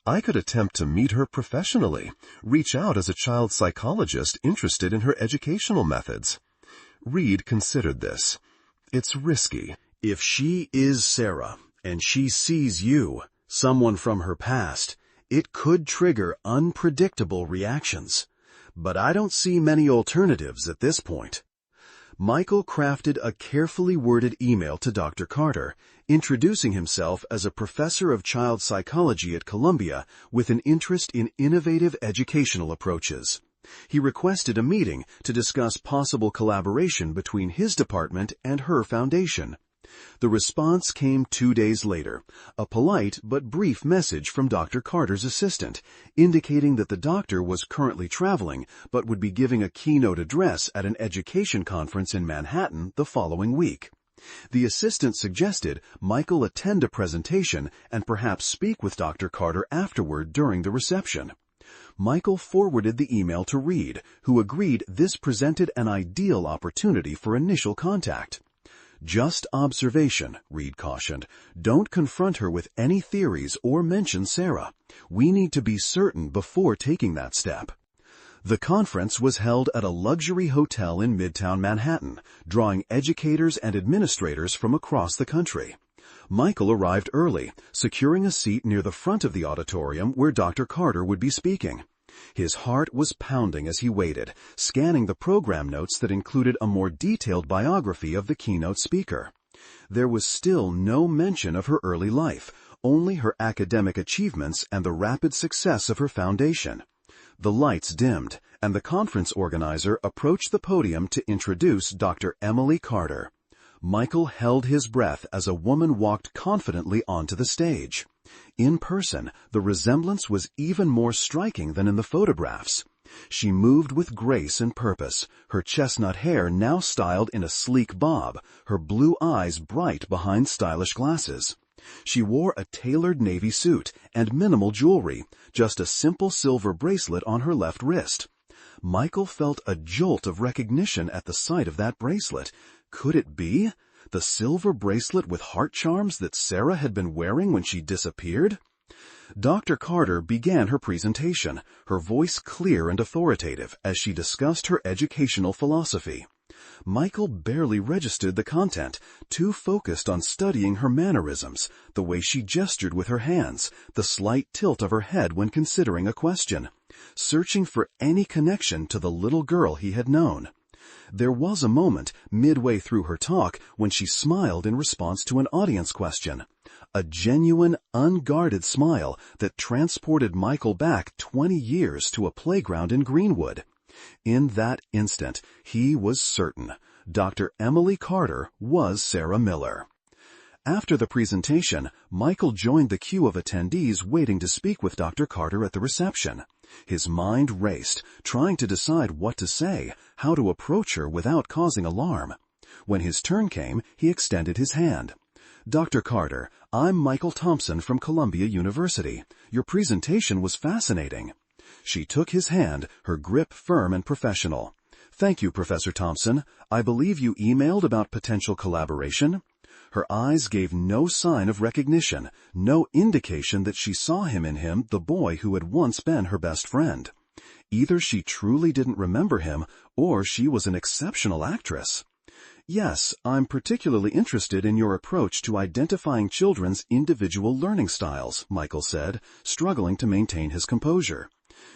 "I could attempt to meet her professionally, reach out as a child psychologist interested in her educational methods." Reed considered this. "It's risky. If she is Sarah, and she sees you, Someone from her past. It could trigger unpredictable reactions. But I don't see many alternatives at this point. Michael crafted a carefully worded email to Dr. Carter, introducing himself as a professor of child psychology at Columbia with an interest in innovative educational approaches. He requested a meeting to discuss possible collaboration between his department and her foundation. The response came 2 days later, a polite but brief message from Dr. Carter's assistant, indicating that the doctor was currently traveling but would be giving a keynote address at an education conference in Manhattan the following week. The assistant suggested Michael attend a presentation and perhaps speak with Dr. Carter afterward during the reception. Michael forwarded the email to Reed, who agreed this presented an ideal opportunity for initial contact. Just observation, Reed cautioned. Don't confront her with any theories or mention Sarah. We need to be certain before taking that step. The conference was held at a luxury hotel in Midtown Manhattan, drawing educators and administrators from across the country. Michael arrived early, securing a seat near the front of the auditorium where Dr. Carter would be speaking. His heart was pounding as he waited, scanning the program notes that included a more detailed biography of the keynote speaker. There was still no mention of her early life, only her academic achievements and the rapid success of her foundation. The lights dimmed, and the conference organizer approached the podium to introduce Dr. Emily Carter. Michael held his breath as a woman walked confidently onto the stage. In person, the resemblance was even more striking than in the photographs. She moved with grace and purpose, her chestnut hair now styled in a sleek bob, her blue eyes bright behind stylish glasses. She wore a tailored navy suit and minimal jewelry, just a simple silver bracelet on her left wrist. Michael felt a jolt of recognition at the sight of that bracelet. Could it be the silver bracelet with heart charms that Sarah had been wearing when she disappeared? Dr. Carter began her presentation, her voice clear and authoritative as she discussed her educational philosophy. Michael barely registered the content, too focused on studying her mannerisms, the way she gestured with her hands, the slight tilt of her head when considering a question, searching for any connection to the little girl he had known. There was a moment midway through her talk when she smiled in response to an audience question. A genuine, unguarded smile that transported Michael back 20 years to a playground in Greenwood. In that instant, he was certain Dr. Emily Carter was Sarah Miller. After the presentation, Michael joined the queue of attendees waiting to speak with Dr. Carter at the reception. His mind raced, trying to decide what to say, how to approach her without causing alarm. When his turn came, he extended his hand. Dr. Carter, I'm Michael Thompson from Columbia University. Your presentation was fascinating. She took his hand, her grip firm and professional. Thank you, Professor Thompson. I believe you emailed about potential collaboration? Her eyes gave no sign of recognition, no indication that she saw him in him, the boy who had once been her best friend. Either she truly didn't remember him, or she was an exceptional actress. Yes, I'm particularly interested in your approach to identifying children's individual learning styles, Michael said, struggling to maintain his composure.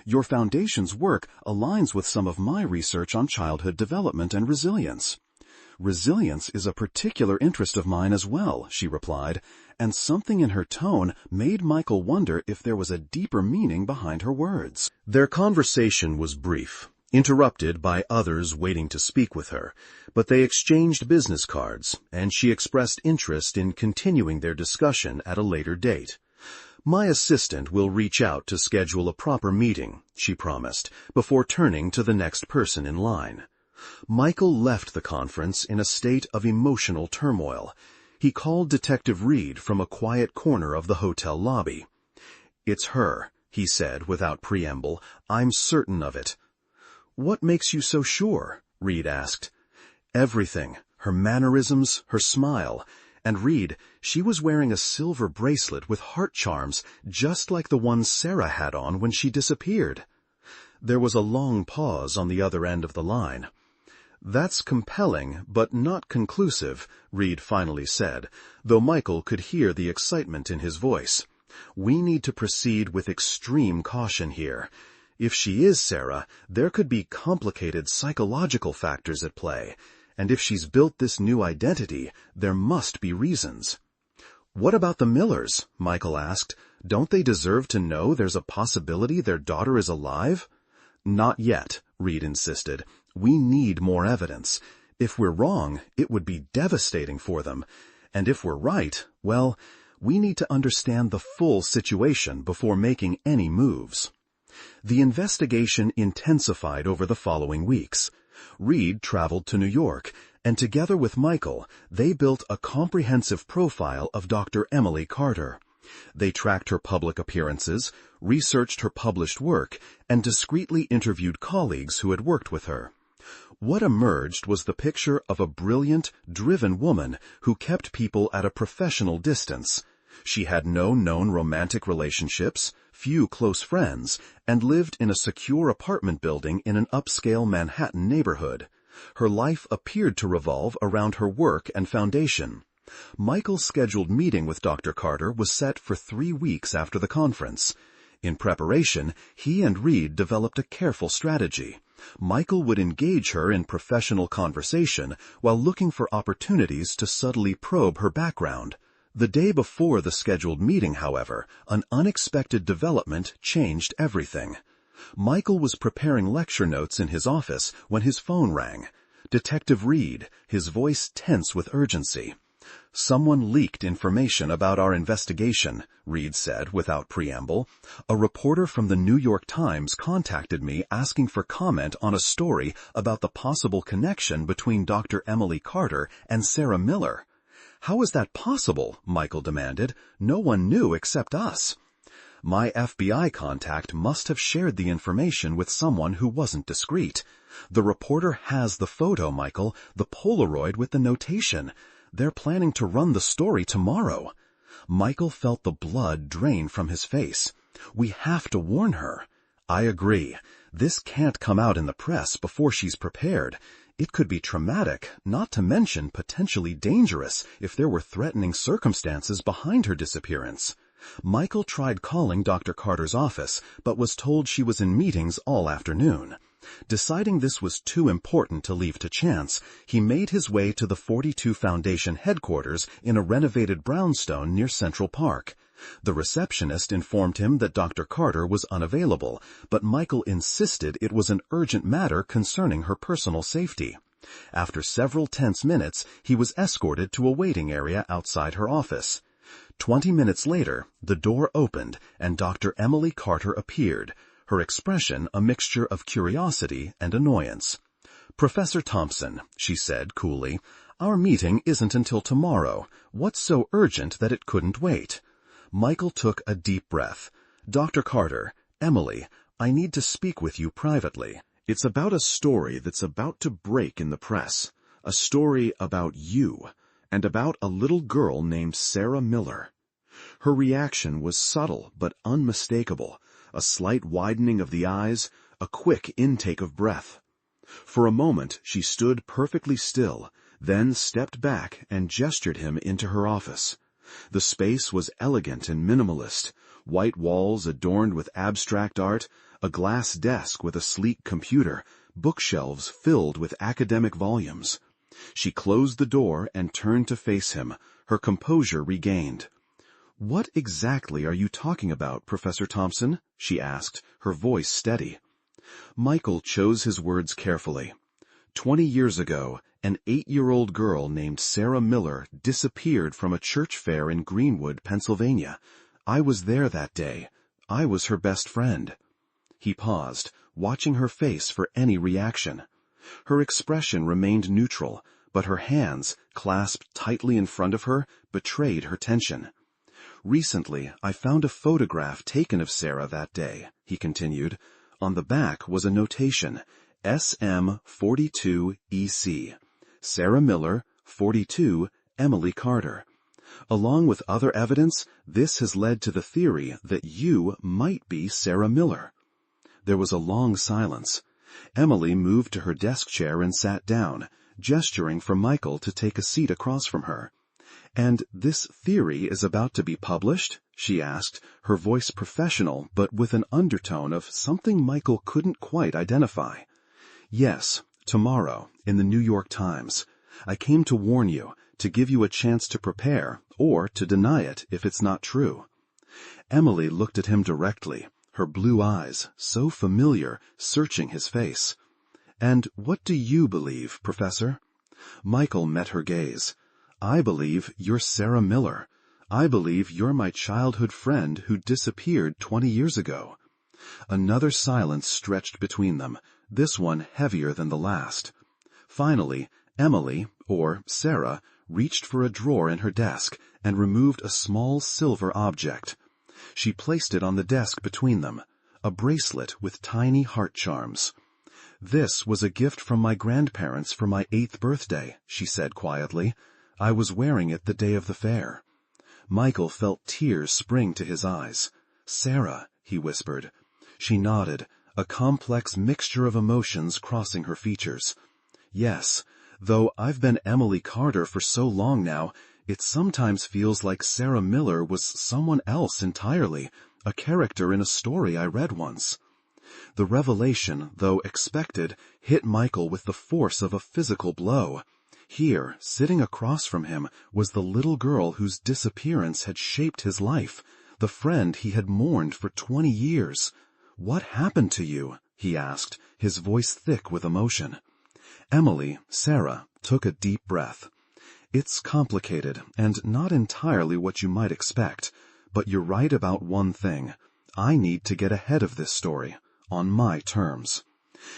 Your foundation's work aligns with some of my research on childhood development and resilience. Resilience is a particular interest of mine as well, she replied, and something in her tone made Michael wonder if there was a deeper meaning behind her words. Their conversation was brief, interrupted by others waiting to speak with her, but they exchanged business cards, and she expressed interest in continuing their discussion at a later date. My assistant will reach out to schedule a proper meeting, she promised, before turning to the next person in line. Michael left the conference in a state of emotional turmoil. He called Detective Reed from a quiet corner of the hotel lobby. It's her, he said without preamble. I'm certain of it. What makes you so sure? Reed asked. Everything. Her mannerisms, her smile. And Reed, she was wearing a silver bracelet with heart charms, just like the one Sarah had on when she disappeared. There was a long pause on the other end of the line. That's compelling, but not conclusive, Reed finally said, though Michael could hear the excitement in his voice. We need to proceed with extreme caution here. If she is Sarah, there could be complicated psychological factors at play, and if she's built this new identity, there must be reasons. What about the Millers? Michael asked. Don't they deserve to know there's a possibility their daughter is alive? Not yet, Reed insisted. We need more evidence. If we're wrong, it would be devastating for them. And if we're right, well, we need to understand the full situation before making any moves. The investigation intensified over the following weeks. Reed traveled to New York, and together with Michael, they built a comprehensive profile of Dr. Emily Carter. They tracked her public appearances, researched her published work, and discreetly interviewed colleagues who had worked with her. What emerged was the picture of a brilliant, driven woman who kept people at a professional distance. She had no known romantic relationships, few close friends, and lived in a secure apartment building in an upscale Manhattan neighborhood. Her life appeared to revolve around her work and foundation. Michael's scheduled meeting with Dr. Carter was set for 3 weeks after the conference. In preparation, he and Reed developed a careful strategy. Michael would engage her in professional conversation while looking for opportunities to subtly probe her background. The day before the scheduled meeting, however, an unexpected development changed everything. Michael was preparing lecture notes in his office when his phone rang. Detective Reed, his voice tense with urgency. "Someone leaked information about our investigation," Reed said without preamble. "A reporter from the New York Times contacted me asking for comment on a story about the possible connection between Dr. Emily Carter and Sarah Miller." "How is that possible?" Michael demanded. "No one knew except us." "My FBI contact must have shared the information with someone who wasn't discreet. The reporter has the photo, Michael, the Polaroid with the notation. They're planning to run the story tomorrow." Michael felt the blood drain from his face. "We have to warn her." "I agree. This can't come out in the press before she's prepared. It could be traumatic, not to mention potentially dangerous if there were threatening circumstances behind her disappearance." Michael tried calling Dr. Carter's office, but was told she was in meetings all afternoon. Deciding this was too important to leave to chance, he made his way to the 42 Foundation headquarters in a renovated brownstone near Central Park. The receptionist informed him that Dr. Carter was unavailable, but Michael insisted it was an urgent matter concerning her personal safety. After several tense minutes, he was escorted to a waiting area outside her office. 20 minutes later, the door opened and Dr. Emily Carter appeared, her expression a mixture of curiosity and annoyance. "Professor Thompson," she said coolly, "our meeting isn't until tomorrow. What's so urgent that it couldn't wait?" Michael took a deep breath. "Dr. Carter, Emily, I need to speak with you privately. It's about a story that's about to break in the press. A story about you, and about a little girl named Sarah Miller." Her reaction was subtle but unmistakable, a slight widening of the eyes, a quick intake of breath. For a moment she stood perfectly still, then stepped back and gestured him into her office. The space was elegant and minimalist, white walls adorned with abstract art, a glass desk with a sleek computer, bookshelves filled with academic volumes. She closed the door and turned to face him, her composure regained. "What exactly are you talking about, Professor Thompson?" she asked, her voice steady. Michael chose his words carefully. 20 years ago, an 8-year-old girl named Sarah Miller disappeared from a church fair in Greenwood, Pennsylvania. I was there that day. I was her best friend. He paused, watching her face for any reaction. Her expression remained neutral, but her hands, clasped tightly in front of her, betrayed her tension. "Recently, I found a photograph taken of Sarah that day," he continued. On the back was a notation, SM42EC. Sarah Miller, 42, Emily Carter. Along with other evidence, this has led to the theory that you might be Sarah Miller. There was a long silence. Emily moved to her desk chair and sat down, gesturing for Michael to take a seat across from her. "And this theory is about to be published?" she asked, her voice professional but with an undertone of something Michael couldn't quite identify. "Yes, tomorrow, in the New York Times. I came to warn you, to give you a chance to prepare, or to deny it if it's not true." Emily looked at him directly, her blue eyes, so familiar, searching his face. "And what do you believe, Professor?" Michael met her gaze. "I believe you're Sarah Miller. I believe you're my childhood friend who disappeared 20 years ago." Another silence stretched between them, this one heavier than the last. Finally, Emily, or Sarah, reached for a drawer in her desk and removed a small silver object. She placed it on the desk between them, a bracelet with tiny heart charms. "This was a gift from my grandparents for my 8th birthday," she said quietly. "I was wearing it the day of the fair." Michael felt tears spring to his eyes. "Sarah," he whispered. She nodded, a complex mixture of emotions crossing her features. "Yes, though I've been Emily Carter for so long now, it sometimes feels like Sarah Miller was someone else entirely, a character in a story I read once." The revelation, though expected, hit Michael with the force of a physical blow. Here, sitting across from him, was the little girl whose disappearance had shaped his life, the friend he had mourned for 20 years. "What happened to you?" he asked, his voice thick with emotion. Emily, Sarah, took a deep breath. "It's complicated, and not entirely what you might expect, but you're right about one thing. I need to get ahead of this story, on my terms."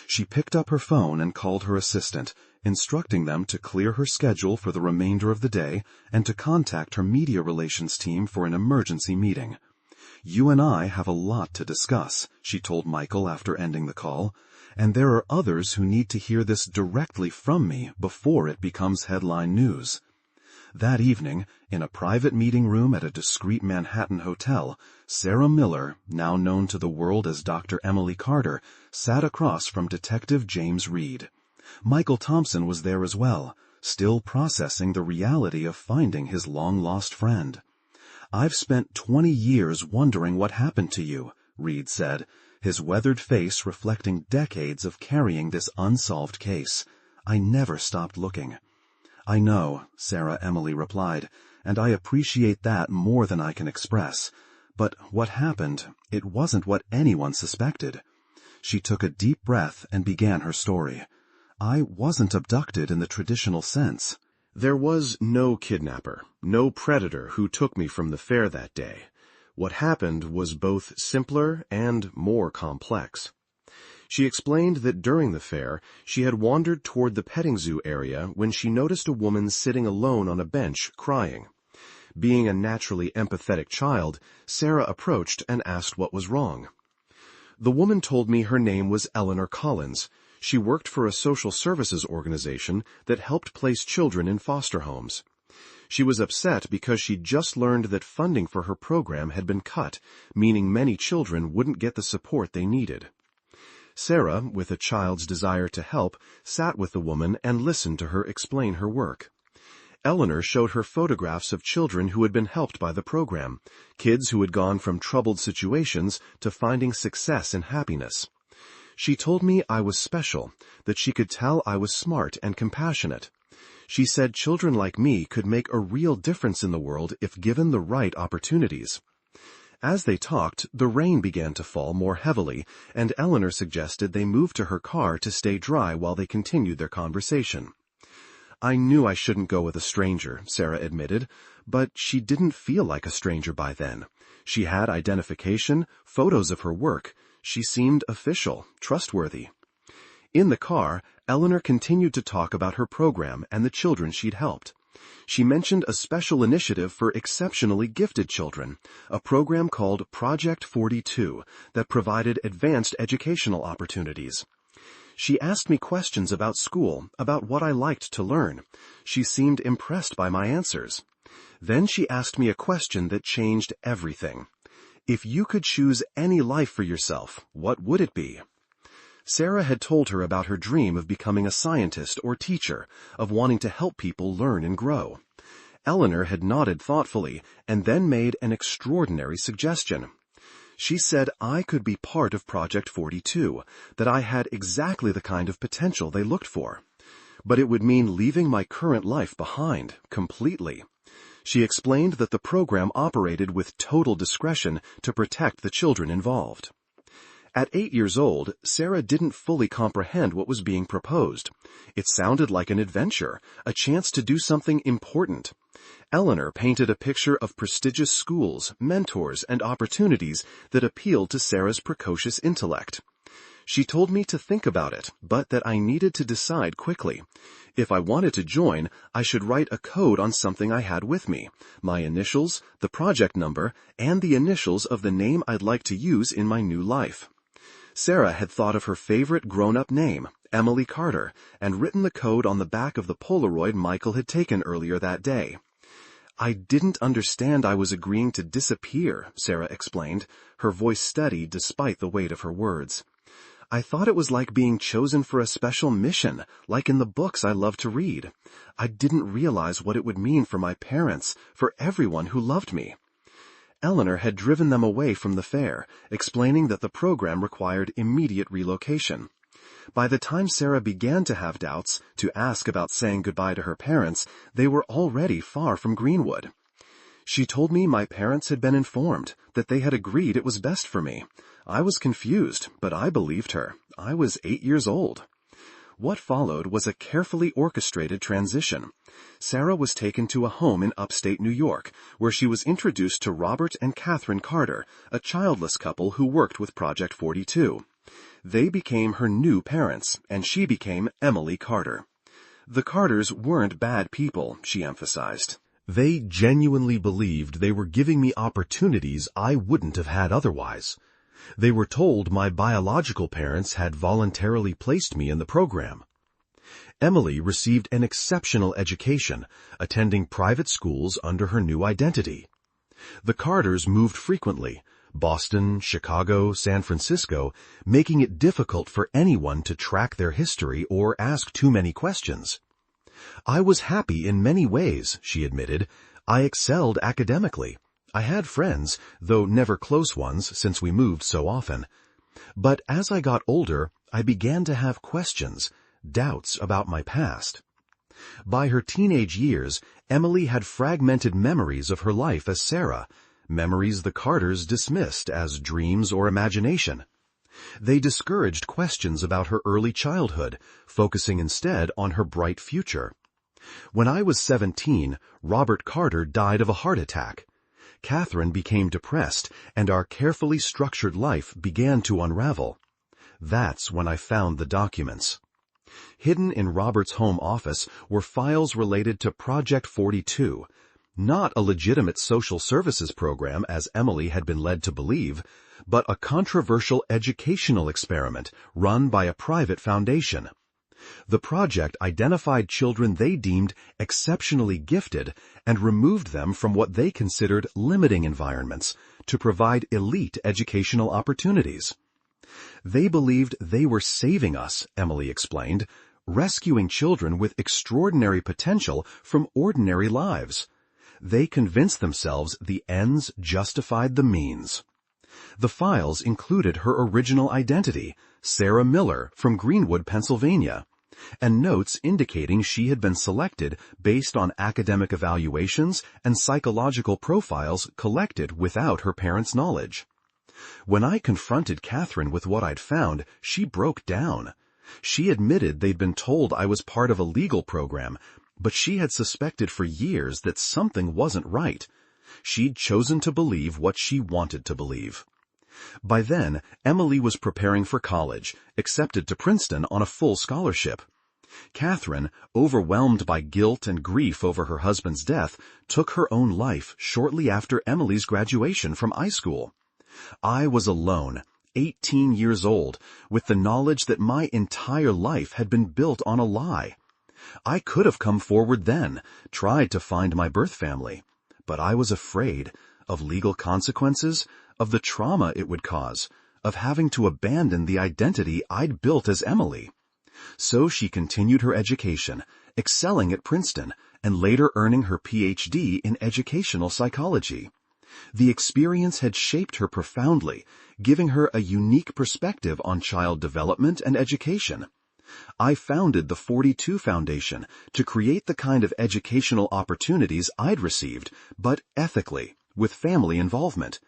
She picked up her phone and called her assistant, instructing them to clear her schedule for the remainder of the day and to contact her media relations team for an emergency meeting. "You and I have a lot to discuss," she told Michael after ending the call, "and there are others who need to hear this directly from me before it becomes headline news." That evening, in a private meeting room at a discreet Manhattan hotel, Sarah Miller, now known to the world as Dr. Emily Carter, sat across from Detective James Reed. Michael Thompson was there as well, still processing the reality of finding his long-lost friend. "I've spent 20 years wondering what happened to you," Reed said, his weathered face reflecting decades of carrying this unsolved case. "I never stopped looking." "I know," Sarah Emily replied, "and I appreciate that more than I can express. But what happened, it wasn't what anyone suspected." She took a deep breath and began her story. "I wasn't abducted in the traditional sense. There was no kidnapper, no predator who took me from the fair that day. What happened was both simpler and more complex." She explained that during the fair, she had wandered toward the petting zoo area when she noticed a woman sitting alone on a bench, crying. Being a naturally empathetic child, Sarah approached and asked what was wrong. "The woman told me her name was Eleanor Collins. She worked for a social services organization that helped place children in foster homes. She was upset because she'd just learned that funding for her program had been cut, meaning many children wouldn't get the support they needed." Sarah, with a child's desire to help, sat with the woman and listened to her explain her work. Eleanor showed her photographs of children who had been helped by the program, kids who had gone from troubled situations to finding success and happiness. "She told me I was special, that she could tell I was smart and compassionate. She said children like me could make a real difference in the world if given the right opportunities." As they talked, the rain began to fall more heavily, and Eleanor suggested they move to her car to stay dry while they continued their conversation. "I knew I shouldn't go with a stranger," Sarah admitted, "but she didn't feel like a stranger by then. She had identification, photos of her work. She seemed official, trustworthy." In the car, Eleanor continued to talk about her program and the children she'd helped. She mentioned a special initiative for exceptionally gifted children, a program called Project 42 that provided advanced educational opportunities. "She asked me questions about school, about what I liked to learn. She seemed impressed by my answers. Then she asked me a question that changed everything. If you could choose any life for yourself, what would it be?" Sarah had told her about her dream of becoming a scientist or teacher, of wanting to help people learn and grow. Eleanor had nodded thoughtfully and then made an extraordinary suggestion. She said I could be part of Project 42, that I had exactly the kind of potential they looked for. But it would mean leaving my current life behind, completely. She explained that the program operated with total discretion to protect the children involved. At 8 years old, Sarah didn't fully comprehend what was being proposed. It sounded like an adventure, a chance to do something important. Eleanor painted a picture of prestigious schools, mentors, and opportunities that appealed to Sarah's precocious intellect. She told me to think about it, but that I needed to decide quickly. If I wanted to join, I should write a code on something I had with me, my initials, the project number, and the initials of the name I'd like to use in my new life. Sarah had thought of her favorite grown-up name, Emily Carter, and written the code on the back of the Polaroid Michael had taken earlier that day. I didn't understand I was agreeing to disappear, Sarah explained, her voice steady despite the weight of her words. I thought it was like being chosen for a special mission, like in the books I love to read. I didn't realize what it would mean for my parents, for everyone who loved me. Eleanor had driven them away from the fair, explaining that the program required immediate relocation. By the time Sarah began to have doubts, to ask about saying goodbye to her parents, they were already far from Greenwood. She told me my parents had been informed, that they had agreed it was best for me. I was confused, but I believed her. I was 8 years old. What followed was a carefully orchestrated transition. Sarah was taken to a home in upstate New York, where she was introduced to Robert and Catherine Carter, a childless couple who worked with Project 42. They became her new parents, and she became Emily Carter. The Carters weren't bad people, she emphasized. They genuinely believed they were giving me opportunities I wouldn't have had otherwise. They were told my biological parents had voluntarily placed me in the program. Emily received an exceptional education, attending private schools under her new identity. The Carters moved frequently, Boston, Chicago, San Francisco, making it difficult for anyone to track their history or ask too many questions. I was happy in many ways, she admitted. I excelled academically. I had friends, though never close ones since we moved so often. But as I got older, I began to have questions, doubts about my past. By her teenage years, Emily had fragmented memories of her life as Sarah, memories the Carters dismissed as dreams or imagination. They discouraged questions about her early childhood, focusing instead on her bright future. When I was 17, Robert Carter died of a heart attack. Catherine became depressed, and our carefully structured life began to unravel. That's when I found the documents. Hidden in Robert's home office were files related to Project 42, not a legitimate social services program as Emily had been led to believe, but a controversial educational experiment run by a private foundation. The project identified children they deemed exceptionally gifted and removed them from what they considered limiting environments to provide elite educational opportunities. They believed they were saving us, Emily explained, rescuing children with extraordinary potential from ordinary lives. They convinced themselves the ends justified the means. The files included her original identity, Sarah Miller from Greenwood, Pennsylvania, and notes indicating she had been selected based on academic evaluations and psychological profiles collected without her parents' knowledge. When I confronted Catherine with what I'd found, she broke down. She admitted they'd been told I was part of a legal program, but she had suspected for years that something wasn't right. She'd chosen to believe what she wanted to believe. By then, Emily was preparing for college, accepted to Princeton on a full scholarship. Catherine, overwhelmed by guilt and grief over her husband's death, took her own life shortly after Emily's graduation from high school. I was alone, 18 years old, with the knowledge that my entire life had been built on a lie. I could have come forward then, tried to find my birth family, but I was afraid of legal consequences, of the trauma it would cause, of having to abandon the identity I'd built as Emily. So she continued her education, excelling at Princeton, and later earning her PhD in educational psychology. The experience had shaped her profoundly, giving her a unique perspective on child development and education. I founded the 42 Foundation to create the kind of educational opportunities I'd received, but ethically, with family involvement.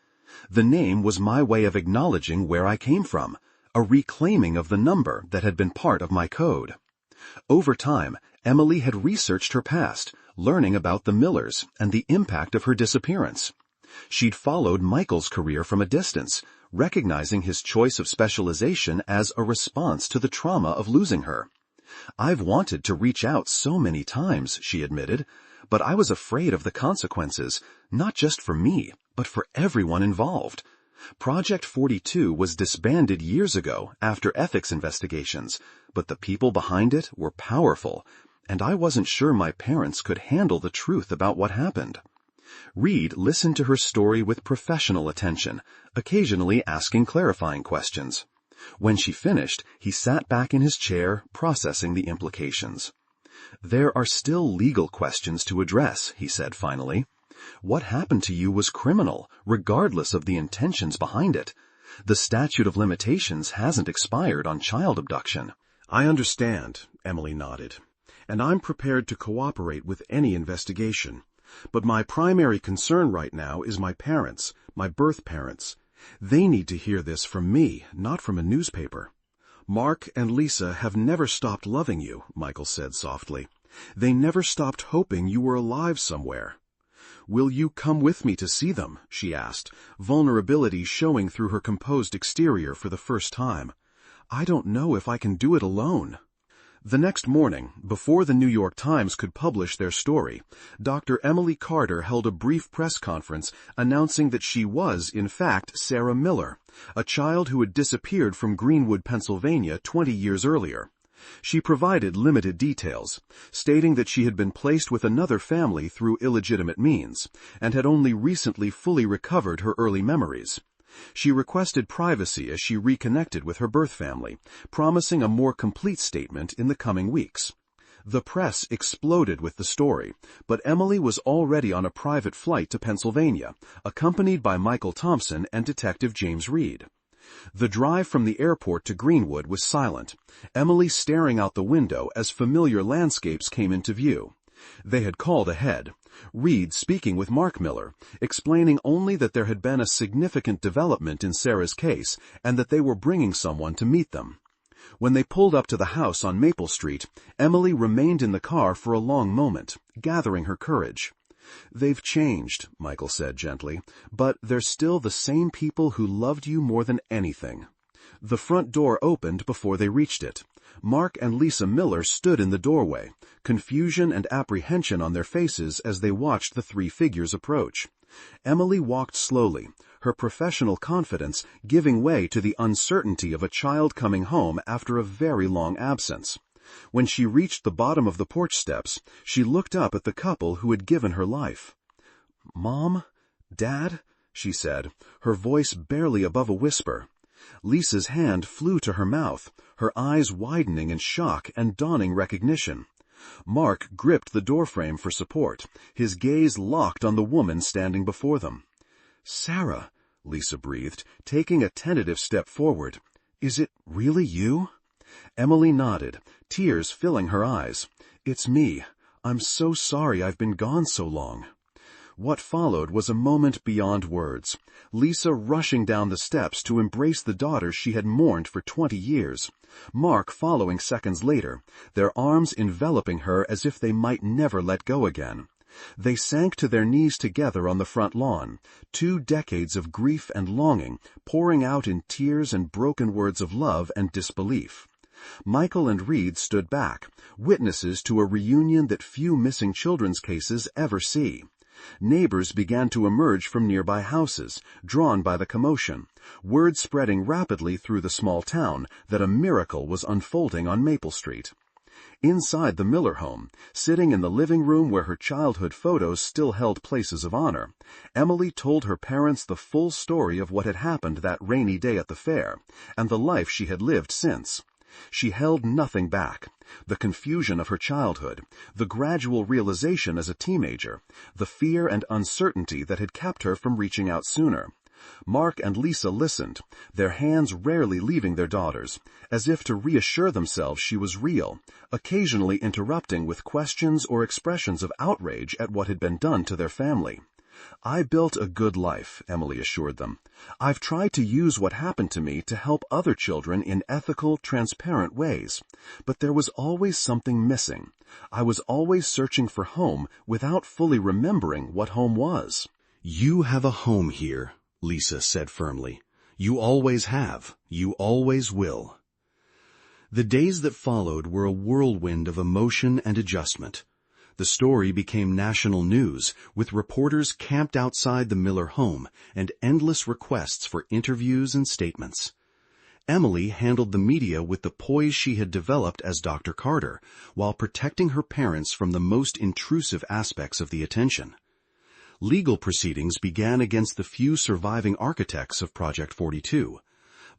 The name was my way of acknowledging where I came from, a reclaiming of the number that had been part of my code. Over time, Emily had researched her past, learning about the Millers and the impact of her disappearance. She'd followed Michael's career from a distance, recognizing his choice of specialization as a response to the trauma of losing her. "I've wanted to reach out so many times," she admitted, "but I was afraid of the consequences, not just for me, but for everyone involved. Project 42 was disbanded years ago after ethics investigations, but the people behind it were powerful, and I wasn't sure my parents could handle the truth about what happened." Reed listened to her story with professional attention, occasionally asking clarifying questions. When she finished, he sat back in his chair, processing the implications. "There are still legal questions to address," he said finally. "What happened to you was criminal, regardless of the intentions behind it. The statute of limitations hasn't expired on child abduction." "I understand," Emily nodded, "and I'm prepared to cooperate with any investigation. But my primary concern right now is my parents, my birth parents. They need to hear this from me, not from a newspaper." "Mark and Lisa have never stopped loving you," Michael said softly. "They never stopped hoping you were alive somewhere." "Will you come with me to see them?" she asked, vulnerability showing through her composed exterior for the first time. "I don't know if I can do it alone." The next morning, before the New York Times could publish their story, Dr. Emily Carter held a brief press conference announcing that she was, in fact, Sarah Miller, a child who had disappeared from Greenwood, Pennsylvania 20 years earlier. She provided limited details, stating that she had been placed with another family through illegitimate means, and had only recently fully recovered her early memories. She requested privacy as she reconnected with her birth family, promising a more complete statement in the coming weeks. The press exploded with the story, but Emily was already on a private flight to Pennsylvania, accompanied by Michael Thompson and Detective James Reed. The drive from the airport to Greenwood was silent, Emily staring out the window as familiar landscapes came into view. They had called ahead, Reed speaking with Mark Miller, explaining only that there had been a significant development in Sarah's case and that they were bringing someone to meet them. When they pulled up to the house on Maple Street, Emily remained in the car for a long moment, gathering her courage. "They've changed," Michael said gently, "but they're still the same people who loved you more than anything." The front door opened before they reached it. Mark and Lisa Miller stood in the doorway, confusion and apprehension on their faces as they watched the three figures approach. Emily walked slowly, her professional confidence giving way to the uncertainty of a child coming home after a very long absence. When she reached the bottom of the porch steps, she looked up at the couple who had given her life. "Mom? Dad?" she said, her voice barely above a whisper. Lisa's hand flew to her mouth, her eyes widening in shock and dawning recognition. Mark gripped the doorframe for support, his gaze locked on the woman standing before them. "Sarah," Lisa breathed, taking a tentative step forward. "Is it really you?" Emily nodded, tears filling her eyes. "It's me. I'm so sorry I've been gone so long." What followed was a moment beyond words, Lisa rushing down the steps to embrace the daughter she had mourned for 20 years, Mark following seconds later, their arms enveloping her as if they might never let go again. They sank to their knees together on the front lawn, 2 decades of grief and longing pouring out in tears and broken words of love and disbelief. Michael and Reed stood back, witnesses to a reunion that few missing children's cases ever see. Neighbors began to emerge from nearby houses, drawn by the commotion, word spreading rapidly through the small town that a miracle was unfolding on Maple Street. Inside the Miller home, sitting in the living room where her childhood photos still held places of honor, Emily told her parents the full story of what had happened that rainy day at the fair, and the life she had lived since. She held nothing back. The confusion of her childhood, the gradual realization as a teenager, the fear and uncertainty that had kept her from reaching out sooner. Mark and Lisa listened, their hands rarely leaving their daughters, as if to reassure themselves she was real, occasionally interrupting with questions or expressions of outrage at what had been done to their family. "I built a good life," Emily assured them. "I've tried to use what happened to me to help other children in ethical, transparent ways. But there was always something missing. I was always searching for home without fully remembering what home was." "You have a home here," Lisa said firmly. "You always have. You always will." The days that followed were a whirlwind of emotion and adjustment. The story became national news, with reporters camped outside the Miller home and endless requests for interviews and statements. Emily handled the media with the poise she had developed as Dr. Carter, while protecting her parents from the most intrusive aspects of the attention. Legal proceedings began against the few surviving architects of Project 42.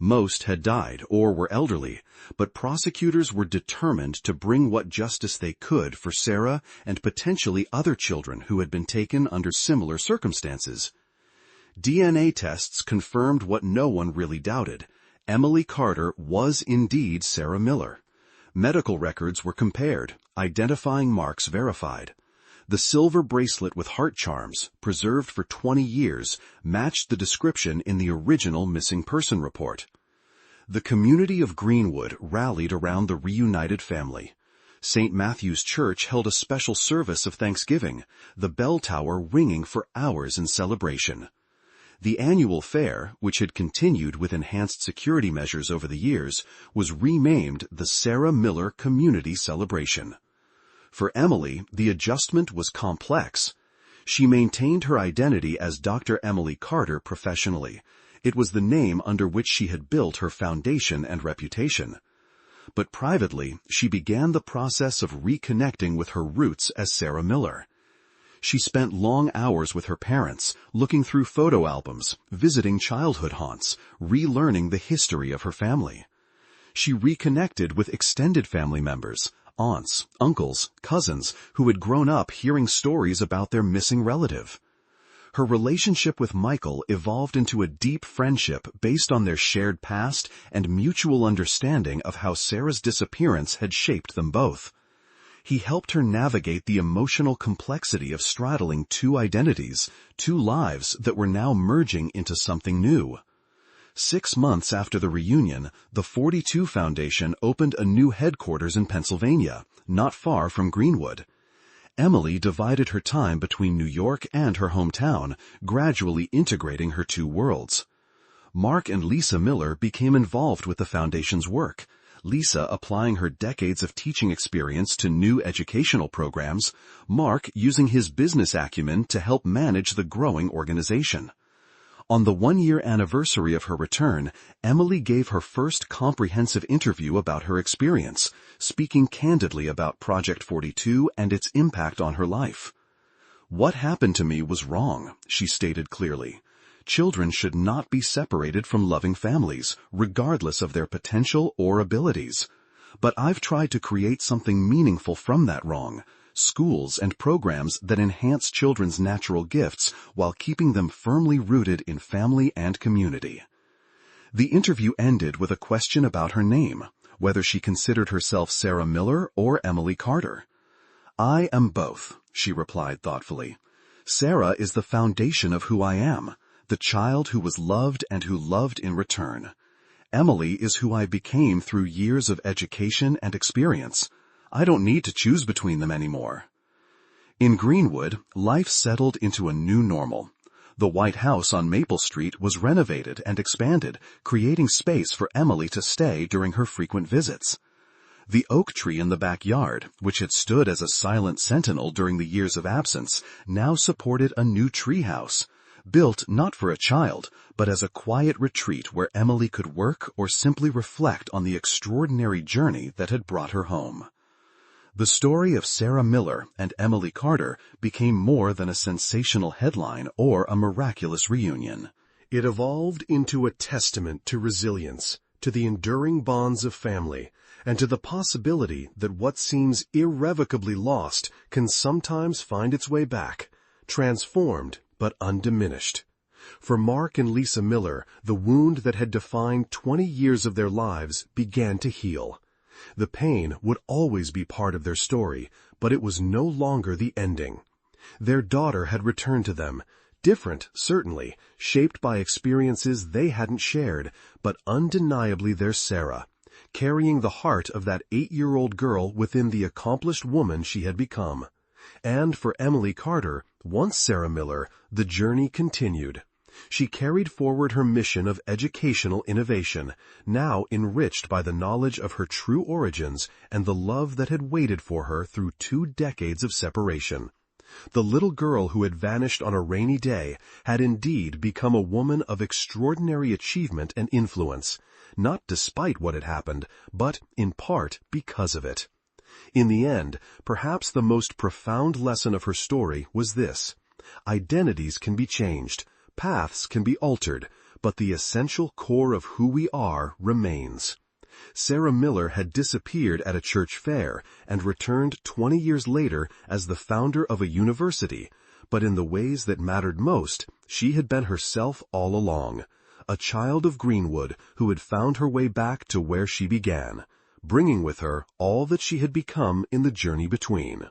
Most had died or were elderly, but prosecutors were determined to bring what justice they could for Sarah and potentially other children who had been taken under similar circumstances. DNA tests confirmed what no one really doubted. Emily Carter was indeed Sarah Miller. Medical records were compared, identifying marks verified. The silver bracelet with heart charms, preserved for 20 years, matched the description in the original missing person report. The community of Greenwood rallied around the reunited family. St. Matthew's Church held a special service of Thanksgiving, the bell tower ringing for hours in celebration. The annual fair, which had continued with enhanced security measures over the years, was renamed the Sarah Miller Community Celebration. For Emily, the adjustment was complex. She maintained her identity as Dr. Emily Carter professionally. It was the name under which she had built her foundation and reputation. But privately, she began the process of reconnecting with her roots as Sarah Miller. She spent long hours with her parents, looking through photo albums, visiting childhood haunts, relearning the history of her family. She reconnected with extended family members, aunts, uncles, cousins, who had grown up hearing stories about their missing relative. Her relationship with Michael evolved into a deep friendship based on their shared past and mutual understanding of how Sarah's disappearance had shaped them both. He helped her navigate the emotional complexity of straddling two identities, two lives that were now merging into something new. 6 months after the reunion, the 42 Foundation opened a new headquarters in Pennsylvania, not far from Greenwood. Emily divided her time between New York and her hometown, gradually integrating her two worlds. Mark and Lisa Miller became involved with the Foundation's work, Lisa applying her decades of teaching experience to new educational programs, Mark using his business acumen to help manage the growing organization. On the 1-year anniversary of her return, Emily gave her first comprehensive interview about her experience, speaking candidly about Project 42 and its impact on her life. "What happened to me was wrong," she stated clearly. "Children should not be separated from loving families, regardless of their potential or abilities. But I've tried to create something meaningful from that wrong. Schools and programs that enhance children's natural gifts while keeping them firmly rooted in family and community." The interview ended with a question about her name, whether she considered herself Sarah Miller or Emily Carter. "I am both," she replied thoughtfully. "Sarah is the foundation of who I am, the child who was loved and who loved in return. Emily is who I became through years of education and experience. I don't need to choose between them anymore." In Greenwood, life settled into a new normal. The White House on Maple Street was renovated and expanded, creating space for Emily to stay during her frequent visits. The oak tree in the backyard, which had stood as a silent sentinel during the years of absence, now supported a new treehouse, built not for a child, but as a quiet retreat where Emily could work or simply reflect on the extraordinary journey that had brought her home. The story of Sarah Miller and Emily Carter became more than a sensational headline or a miraculous reunion. It evolved into a testament to resilience, to the enduring bonds of family, and to the possibility that what seems irrevocably lost can sometimes find its way back, transformed but undiminished. For Mark and Lisa Miller, the wound that had defined 20 years of their lives began to heal. The pain would always be part of their story, but it was no longer the ending. Their daughter had returned to them, different, certainly, shaped by experiences they hadn't shared, but undeniably their Sarah, carrying the heart of that 8-year-old girl within the accomplished woman she had become. And for Emily Carter, once Sarah Miller, the journey continued. She carried forward her mission of educational innovation, now enriched by the knowledge of her true origins and the love that had waited for her through 2 decades of separation. The little girl who had vanished on a rainy day had indeed become a woman of extraordinary achievement and influence, not despite what had happened, but in part because of it. In the end, perhaps the most profound lesson of her story was this: identities can be changed, paths can be altered, but the essential core of who we are remains. Sarah Miller had disappeared at a church fair and returned 20 years later as the founder of a university, but in the ways that mattered most, she had been herself all along, a child of Greenwood who had found her way back to where she began, bringing with her all that she had become in the journey between.